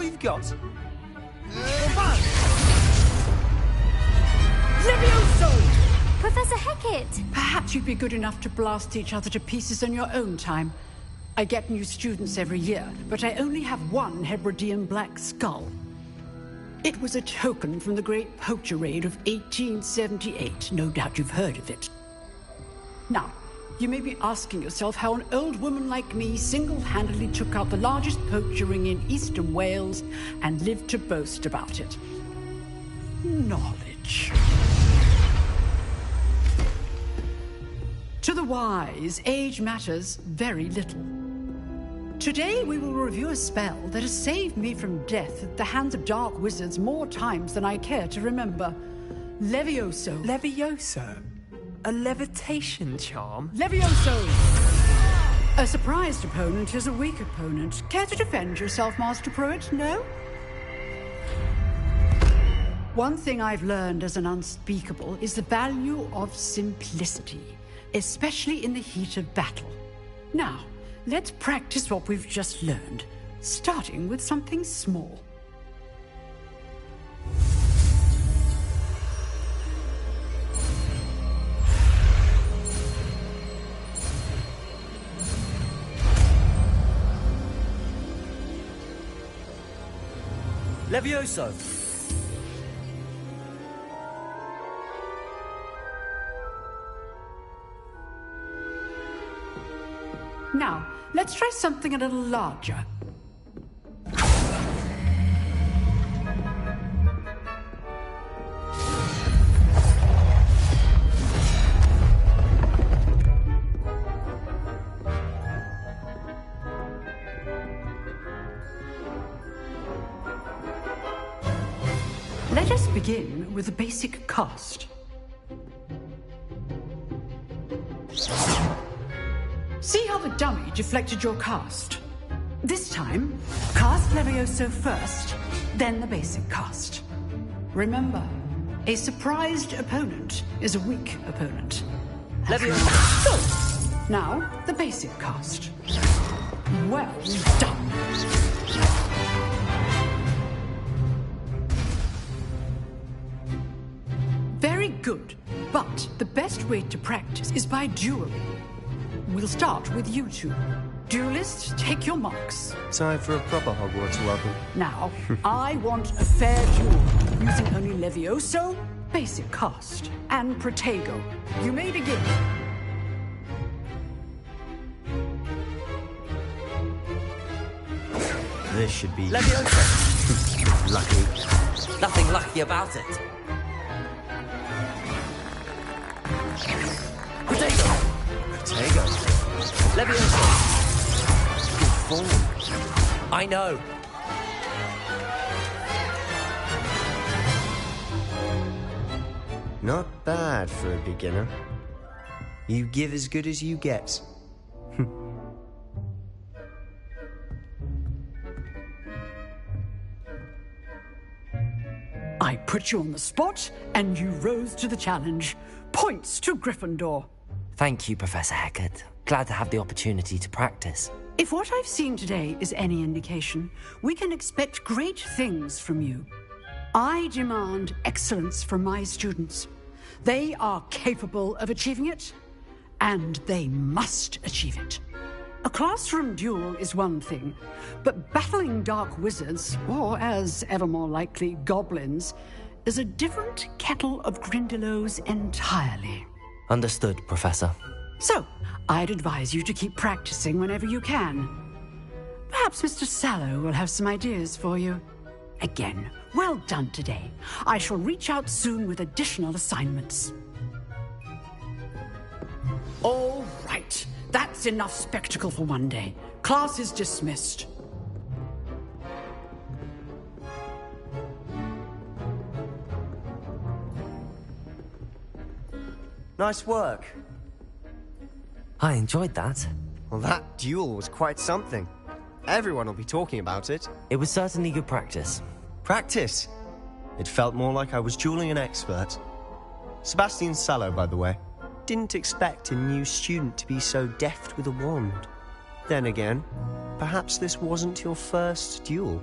we've got? Levioso! Professor Hecat! Perhaps you'd be good enough to blast each other to pieces on your own time. I get new students every year, but I only have one Hebridean black skull. It was a token from the Great Poacher Raid of 1878. No doubt you've heard of it. Now, you may be asking yourself how an old woman like me single-handedly took out the largest poacher ring in eastern Wales and lived to boast about it. Knowledge. To the wise, age matters very little. Today we will review a spell that has saved me from death at the hands of dark wizards more times than I care to remember. Levioso. Levioso? A levitation charm? Levioso! A surprised opponent is a weak opponent. Care to defend yourself, Master Pruitt? No? One thing I've learned as an unspeakable is the value of simplicity, especially in the heat of battle. Now, let's practice what we've just learned, starting with something small. Levioso! Now, let's try something a little larger. Let us begin with the basic cast. See how the dummy deflected your cast? This time, cast Levioso first, then the basic cast. Remember, a surprised opponent is a weak opponent. Levioso! So, now, the basic cast. Well done. Very good, but the best way to practice is by dueling. We'll start with you two. Duelists, take your marks. Time for a proper Hogwarts welcome. Now, I want a fair duel, using only Levioso, basic cast, and Protego. You may begin. This should be... Levioso! Lucky. Nothing lucky about it. Protego! Protego. Levioso. Good form. I know. Not bad for a beginner. You give as good as you get. I put you on the spot, and you rose to the challenge. Points to Gryffindor. Thank you, Professor Hecat. Glad to have the opportunity to practice. If what I've seen today is any indication, we can expect great things from you. I demand excellence from my students. They are capable of achieving it, and they must achieve it. A classroom duel is one thing, but battling dark wizards, or as ever more likely, goblins, is a different kettle of Grindylows entirely. Understood, Professor. So, I'd advise you to keep practicing whenever you can. Perhaps Mr. Sallow will have some ideas for you. Again, well done today. I shall reach out soon with additional assignments. All right. That's enough spectacle for one day. Class is dismissed. Nice work. I enjoyed that. Well, that duel was quite something. Everyone will be talking about it. It was certainly good practice. Practice? It felt more like I was dueling an expert. Sebastian Sallow, by the way. Didn't expect a new student to be so deft with a wand. Then again, perhaps this wasn't your first duel.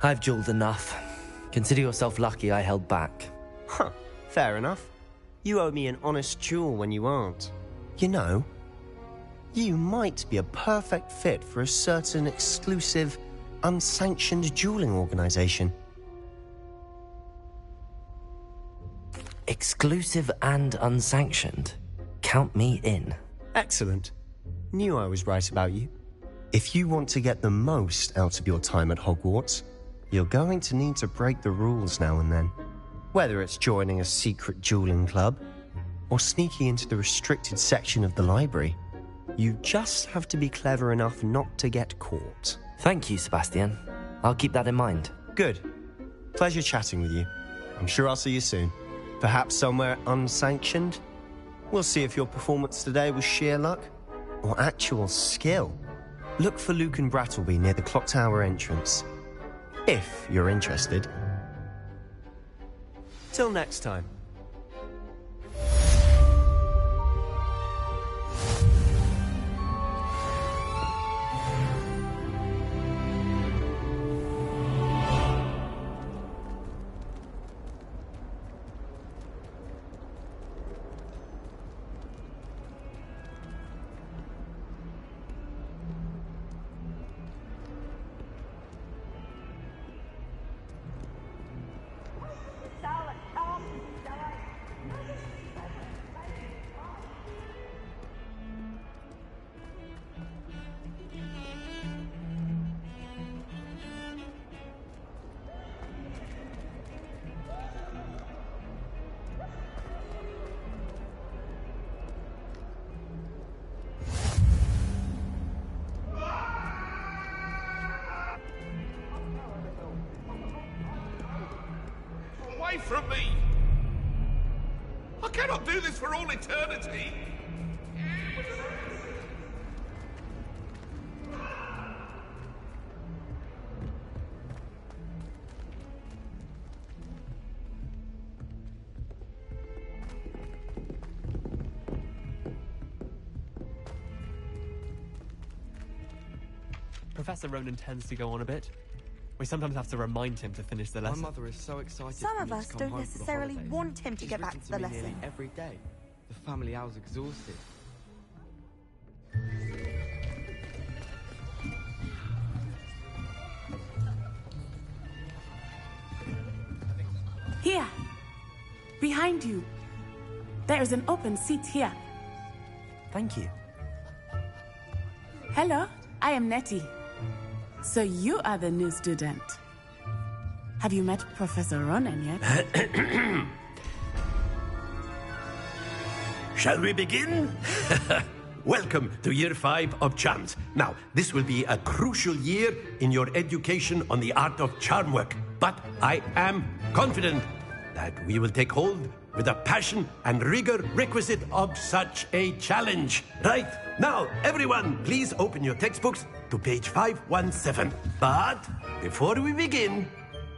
I've jeweled enough. Consider yourself lucky I held back. Huh, fair enough. You owe me an honest jewel when you aren't. You know, you might be a perfect fit for a certain exclusive, unsanctioned dueling organization. Exclusive and unsanctioned? Count me in. Excellent. Knew I was right about you. If you want to get the most out of your time at Hogwarts, you're going to need to break the rules now and then. Whether it's joining a secret dueling club, or sneaking into the restricted section of the library, you just have to be clever enough not to get caught. Thank you, Sebastian. I'll keep that in mind. Good. Pleasure chatting with you. I'm sure I'll see you soon. Perhaps somewhere unsanctioned? We'll see if your performance today was sheer luck or actual skill. Look for Lucan Brattleby near the Clock Tower entrance, if you're interested. Till next time. Away from me! I cannot do this for all eternity! Professor Ronan tends to go on a bit. We sometimes have to remind him to finish the lesson. My mother is so excited. Some of us don't necessarily want him to get back to the lesson. Nearly every day. The family hour's exhausted. Here. Behind you. There is an open seat here. Thank you. Hello, I am Nettie. So you are the new student. Have you met Professor Ronan yet? Shall we begin? Welcome to Year 5 of Charms. Now, this will be a crucial year in your education on the art of charm work. But I am confident that we will take hold with the passion and rigor requisite of such a challenge. Right, now, everyone, please open your textbooks to page 517. But before we begin,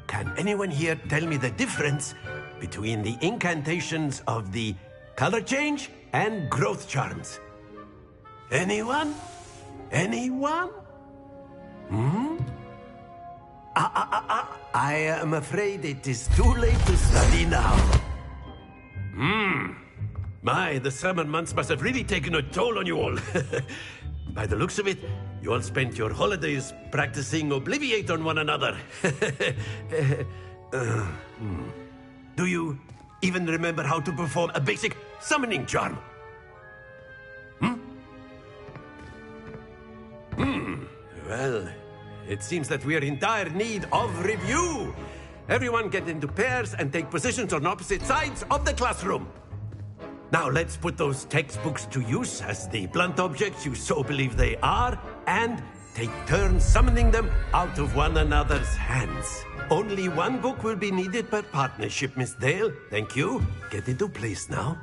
can anyone here tell me the difference between the incantations of the color change and growth charms? Anyone? Anyone? I am afraid it is too late to study now. My, the summer months must have really taken a toll on you all. By the looks of it, you all spent your holidays practicing Obliviate on one another. Do you even remember how to perform a basic summoning charm? Well, it seems that we are in dire need of review. Everyone get into pairs and take positions on opposite sides of the classroom. Now let's put those textbooks to use as the blunt objects you so believe they are, and take turns summoning them out of one another's hands. Only one book will be needed per partnership, Miss Dale. Thank you. Get into place now.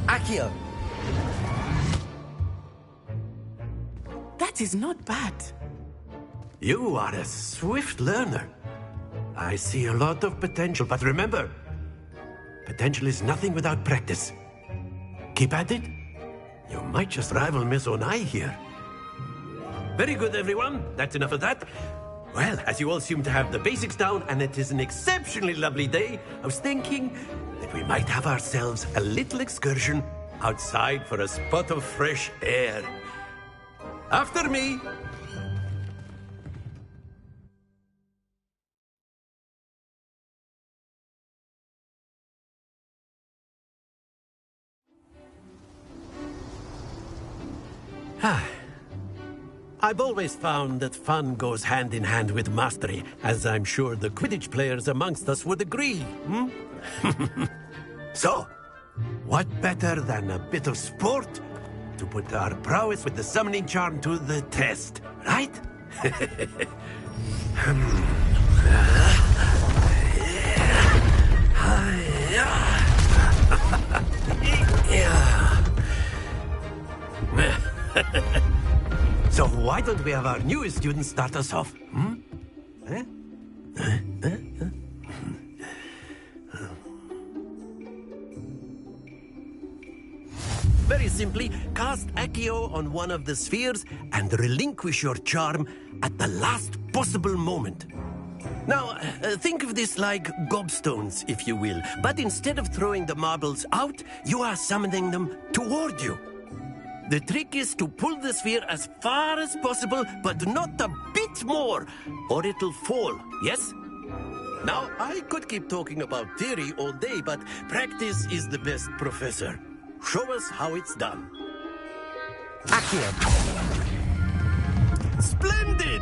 Accio! That is not bad. You are a swift learner. I see a lot of potential, but remember, potential is nothing without practice. Keep at it. You might just rival Miss Onai here. Very good, everyone. That's enough of that. Well, as you all seem to have the basics down, and it is an exceptionally lovely day, I was thinking that we might have ourselves a little excursion outside for a spot of fresh air. After me. I've always found that fun goes hand in hand with mastery, as I'm sure the Quidditch players amongst us would agree. So, what better than a bit of sport to put our prowess with the summoning charm to the test, right? So why don't we have our newest student start us off? Very simply, cast Accio on one of the spheres and relinquish your charm at the last possible moment. Now, think of this like gobstones, if you will, but instead of throwing the marbles out, you are summoning them toward you. The trick is to pull the sphere as far as possible, but not a bit more, or it'll fall, yes? Now, I could keep talking about theory all day, but practice is the best professor. Show us how it's done. Accio. Splendid!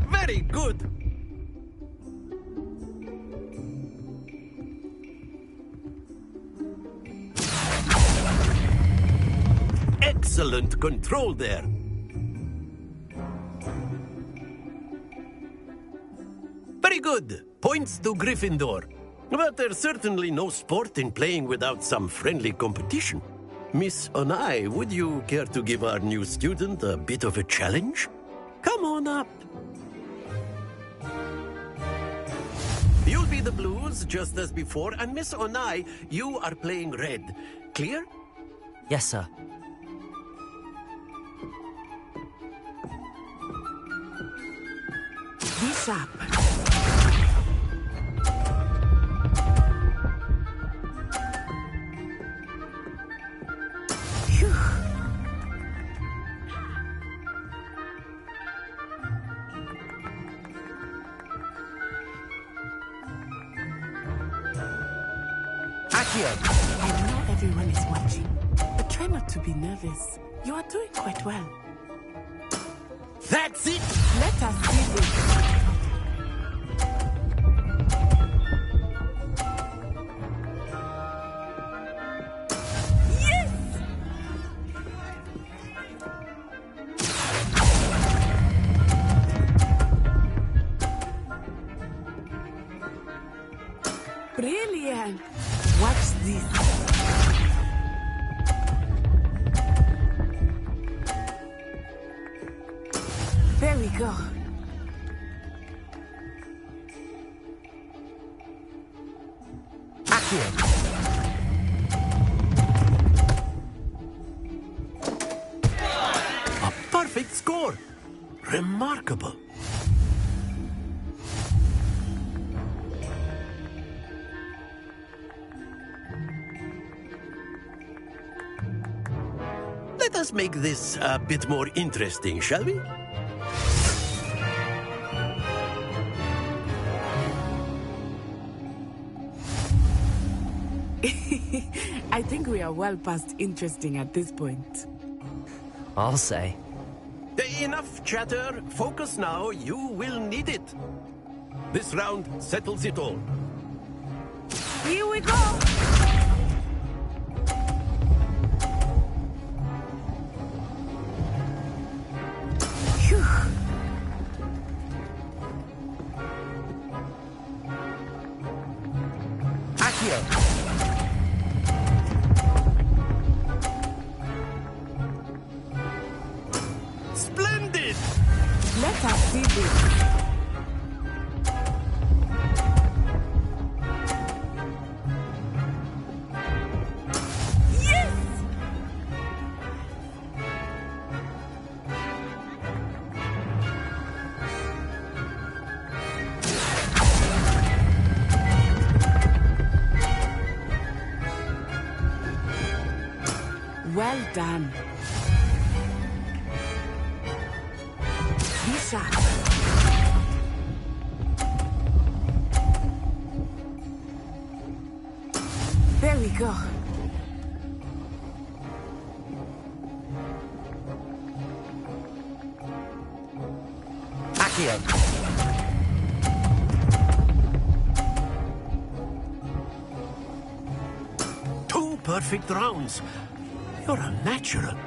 Very good! Excellent control there. Very good. Points to Gryffindor. But there's certainly no sport in playing without some friendly competition. Miss Onai, would you care to give our new student a bit of a challenge? Come on up. You'll be the blues, just as before, and Miss Onai, you are playing red. Clear? Yes, sir. Be sharp. I know everyone is watching, but try not to be nervous. You are doing quite well. That's it! Let us see this. Brilliant! Watch this. There we go. Accio. A perfect score. Remarkable. Let us make this a bit more interesting, shall we? I think we are well past interesting at this point. I'll say. Enough chatter. Focus now. You will need it. This round settles it all. Here we go! Let us see this. Well done. Be sharp. There we go. Accio. Two perfect rounds. You're a natural.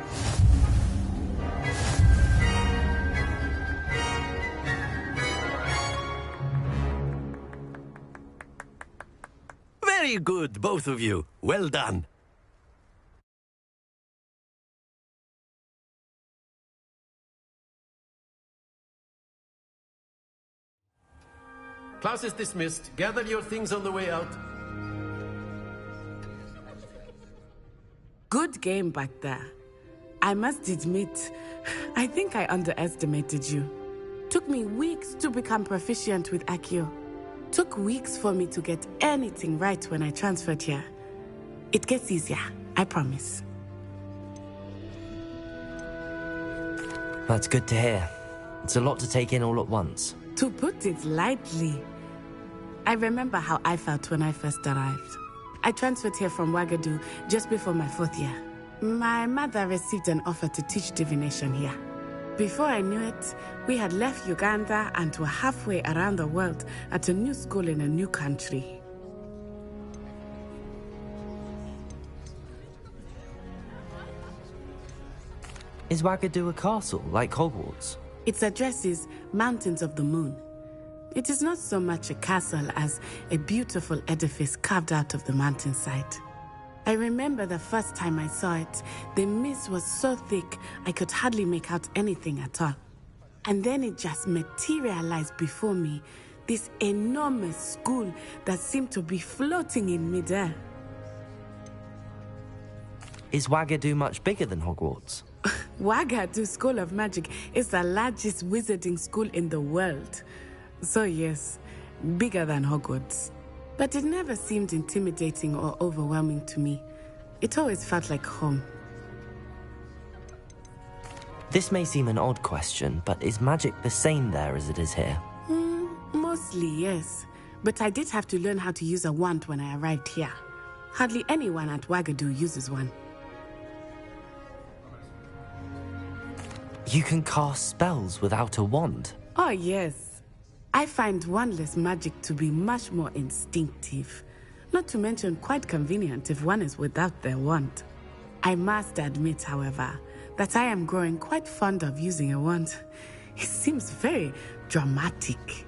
Very good, both of you. Well done. Class is dismissed. Gather your things on the way out. Good game back there. I must admit, I think I underestimated you. Took me weeks to become proficient with Accio. Took weeks for me to get anything right when I transferred here. It gets easier, I promise. That's good to hear. It's a lot to take in all at once. To put it lightly, I remember how I felt when I first arrived. I transferred here from Wagadu just before my 4th year. My mother received an offer to teach divination here. Before I knew it, we had left Uganda and were halfway around the world at a new school in a new country. Is Wagadu a castle, like Hogwarts? Its address is Mountains of the Moon. It is not so much a castle as a beautiful edifice carved out of the mountainside. I remember the first time I saw it, the mist was so thick I could hardly make out anything at all. And then it just materialized before me, this enormous school that seemed to be floating in midair. Is Wagadu much bigger than Hogwarts? Wagadu School of Magic is the largest wizarding school in the world. So yes, bigger than Hogwarts. But it never seemed intimidating or overwhelming to me. It always felt like home. This may seem an odd question, but is magic the same there as it is here? Mostly, yes. But I did have to learn how to use a wand when I arrived here. Hardly anyone at Wagadu uses one. You can cast spells without a wand? Oh, yes. I find wandless magic to be much more instinctive. Not to mention quite convenient if one is without their wand. I must admit, however, that I am growing quite fond of using a wand. It seems very dramatic.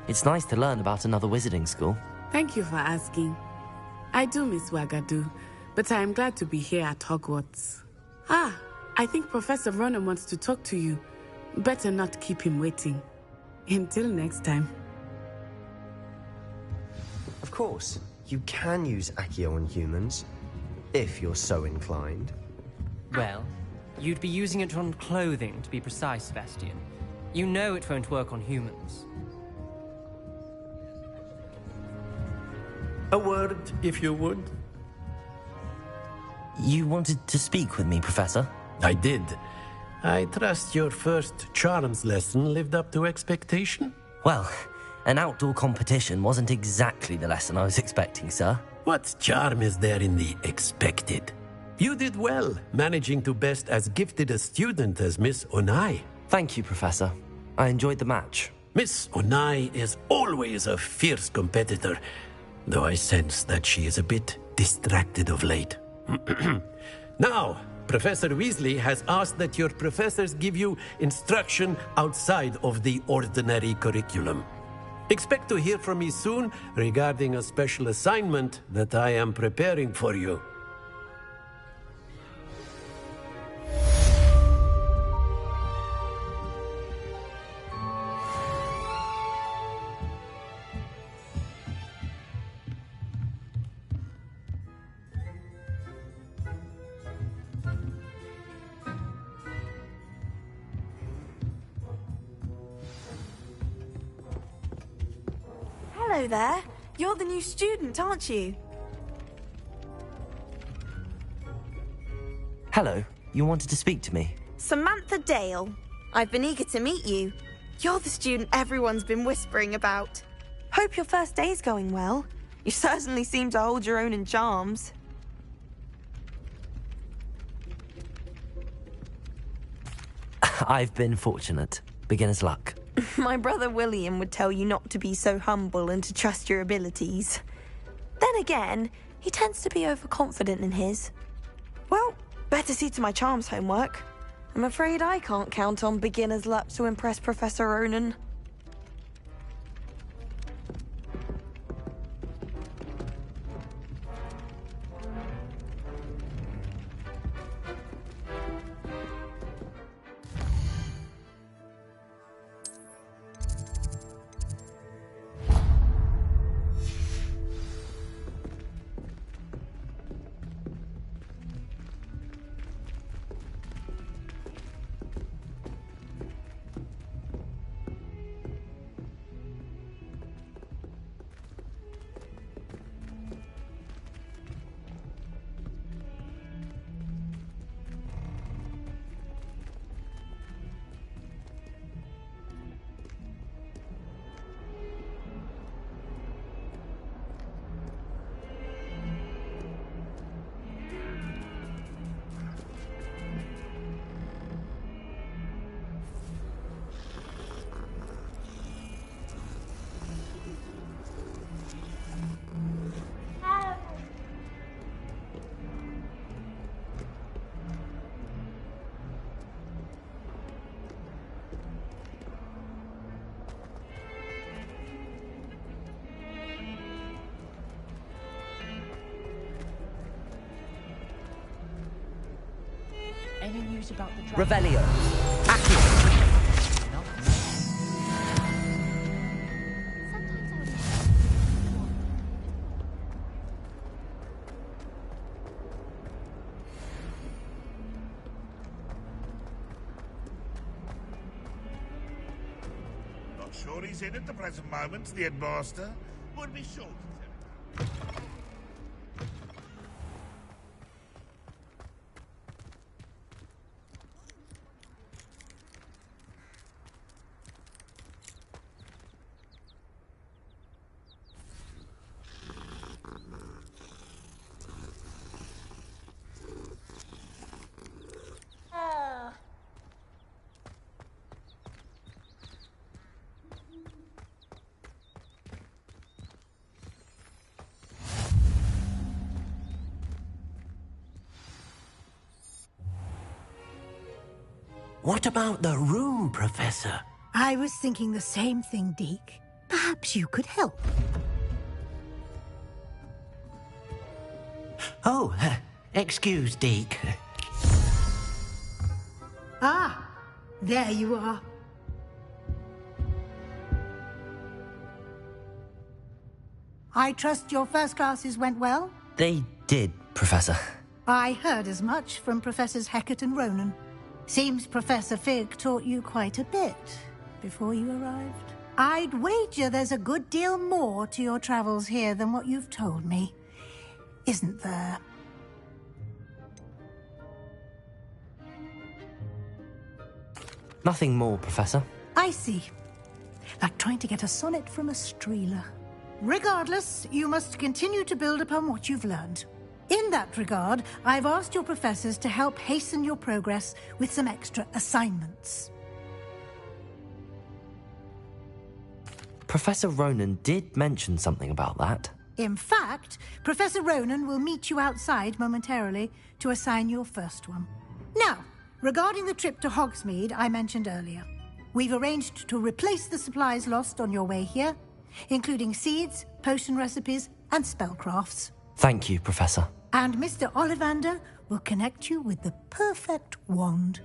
It's nice to learn about another wizarding school. Thank you for asking. I do miss Wagadu, but I am glad to be here at Hogwarts. Ah, I think Professor Ronen wants to talk to you. Better not keep him waiting. Until next time. Of course, you can use Accio on humans, if you're so inclined. Well, you'd be using it on clothing, to be precise, Sebastian. You know it won't work on humans. A word, if you would. You wanted to speak with me, Professor? I did. I trust your first charms lesson lived up to expectation? Well, an outdoor competition wasn't exactly the lesson I was expecting, sir. What charm is there in the expected? You did well, managing to best as gifted a student as Miss Onai. Thank you, Professor. I enjoyed the match. Miss Onai is always a fierce competitor, though I sense that she is a bit distracted of late. Now, Professor Weasley has asked that your professors give you instruction outside of the ordinary curriculum. Expect to hear from me soon regarding a special assignment that I am preparing for you. Hello there. You're the new student, aren't you? Hello, you wanted to speak to me? Samantha Dale. I've been eager to meet you. You're the student everyone's been whispering about. Hope your first day's going well. You certainly seem to hold your own in charms. I've been fortunate. Beginner's luck. My brother William would tell you not to be so humble and to trust your abilities. Then again, he tends to be overconfident in his. Well, better see to my charms homework. I'm afraid I can't count on beginner's luck to impress Professor Ronan. Any news about the Revelio. Not sure he's in at the present moment, the headmaster. Would be sure to tell him. What about the room, Professor? I was thinking the same thing, Deke. Perhaps you could help. Oh, excuse, Deke. Ah, there you are. I trust your first classes went well? They did, Professor. I heard as much from Professors Hecat and Ronan. Seems Professor Fig taught you quite a bit before you arrived. I'd wager there's a good deal more to your travels here than what you've told me. Isn't there? Nothing more, Professor. I see. Like trying to get a sonnet from a streeler. Regardless, you must continue to build upon what you've learned. In that regard, I've asked your professors to help hasten your progress with some extra assignments. Professor Ronan did mention something about that. In fact, Professor Ronan will meet you outside momentarily to assign your first one. Now, regarding the trip to Hogsmeade I mentioned earlier, we've arranged to replace the supplies lost on your way here, including seeds, potion recipes, and spellcrafts. Thank you, Professor. And Mr. Ollivander will connect you with the perfect wand.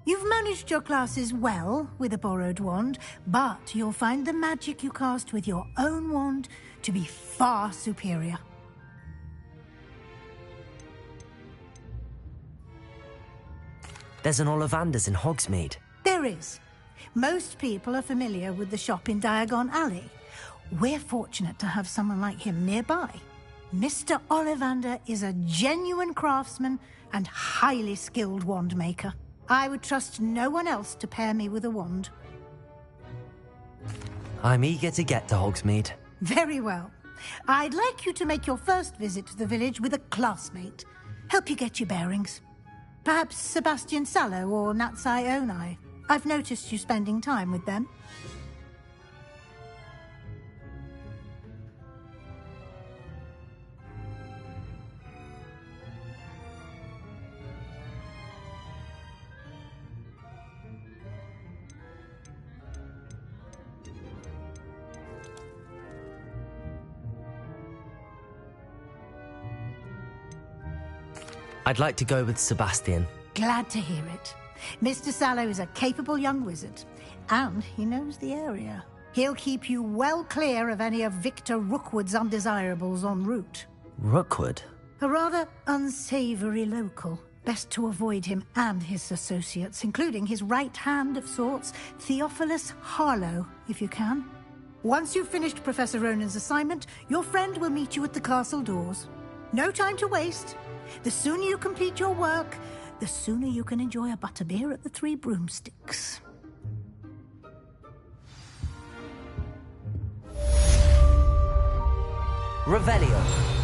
You've managed your classes well with a borrowed wand, but you'll find the magic you cast with your own wand to be far superior. There's an Ollivander's in Hogsmeade. There is. Most people are familiar with the shop in Diagon Alley. We're fortunate to have someone like him nearby. Mr. Ollivander is a genuine craftsman and highly skilled wand maker. I would trust no one else to pair me with a wand. I'm eager to get to Hogsmeade. Very well. I'd like you to make your first visit to the village with a classmate. Help you get your bearings. Perhaps Sebastian Sallow or Natsai Onai. I've noticed you spending time with them. I'd like to go with Sebastian. Glad to hear it. Mr. Sallow is a capable young wizard, and he knows the area. He'll keep you well clear of any of Victor Rookwood's undesirables en route. Rookwood? A rather unsavory local. Best to avoid him and his associates, including his right hand of sorts, Theophilus Harlow, if you can. Once you've finished Professor Ronan's assignment, your friend will meet you at the castle doors. No time to waste. The sooner you complete your work, the sooner you can enjoy a butterbeer at the Three Broomsticks. Revelio.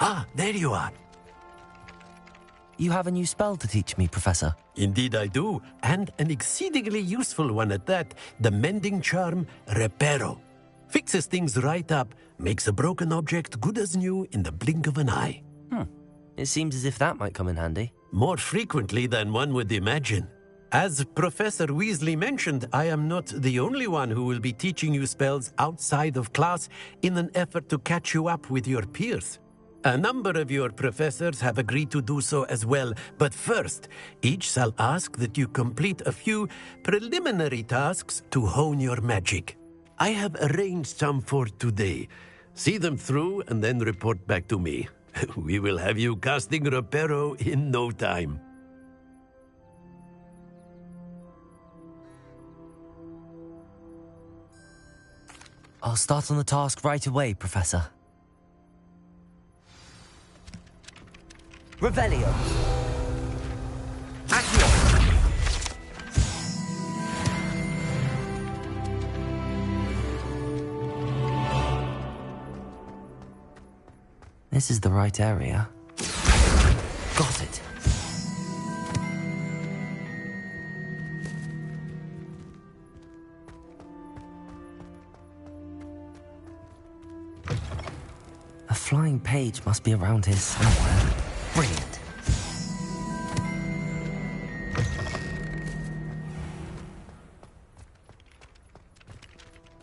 Ah, there you are. You have a new spell to teach me, Professor. Indeed I do, and an exceedingly useful one at that. The mending charm, Reparo. Fixes things right up, makes a broken object good as new in the blink of an eye. It seems as if that might come in handy. More frequently than one would imagine. As Professor Weasley mentioned, I am not the only one who will be teaching you spells outside of class in an effort to catch you up with your peers. A number of your professors have agreed to do so as well, but first, each shall ask that you complete a few preliminary tasks to hone your magic. I have arranged some for today. See them through and then report back to me. We will have you casting Reparo in no time. I'll start on the task right away, Professor. Revelio. Accio. This is the right area. Got it. A flying page must be around here somewhere. Brilliant.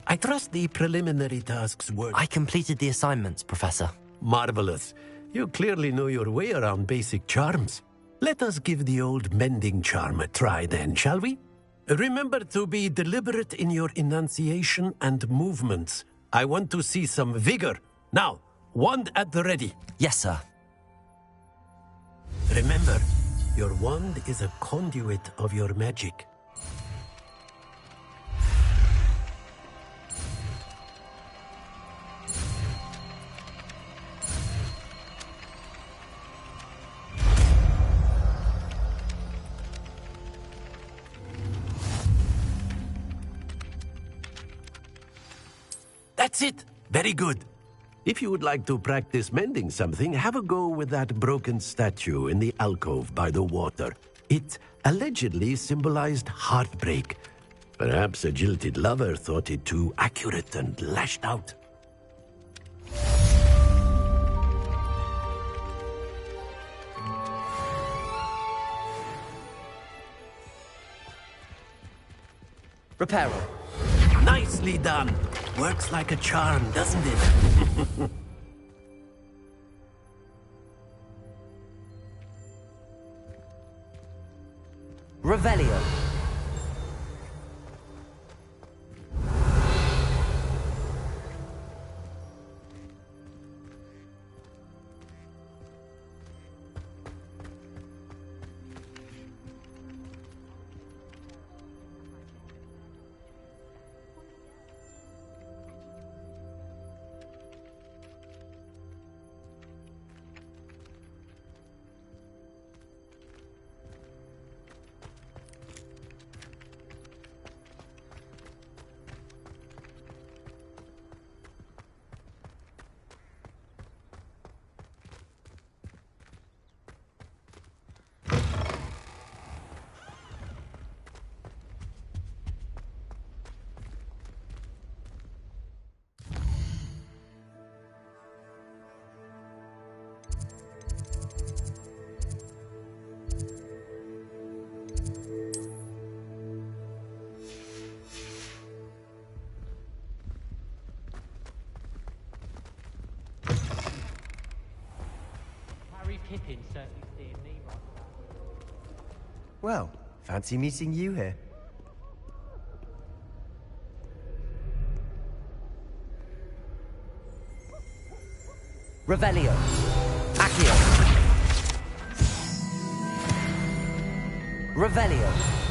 I trust the preliminary tasks were... I completed the assignments, Professor. Marvelous. You clearly know your way around basic charms. Let us give the old mending charm a try then, shall we? Remember to be deliberate in your enunciation and movements. I want to see some vigor. Now, wand at the ready. Yes, sir. Remember, your wand is a conduit of your magic. That's it. Very good. If you would like to practice mending something, have a go with that broken statue in the alcove by the water. It allegedly symbolized heartbreak. Perhaps a jilted lover thought it too accurate and lashed out. Reparo. Nicely done. Works like a charm, doesn't it? Revelio. Pippin certainly steered me right. Well, fancy meeting you here. Revelio. Accio. Revelio.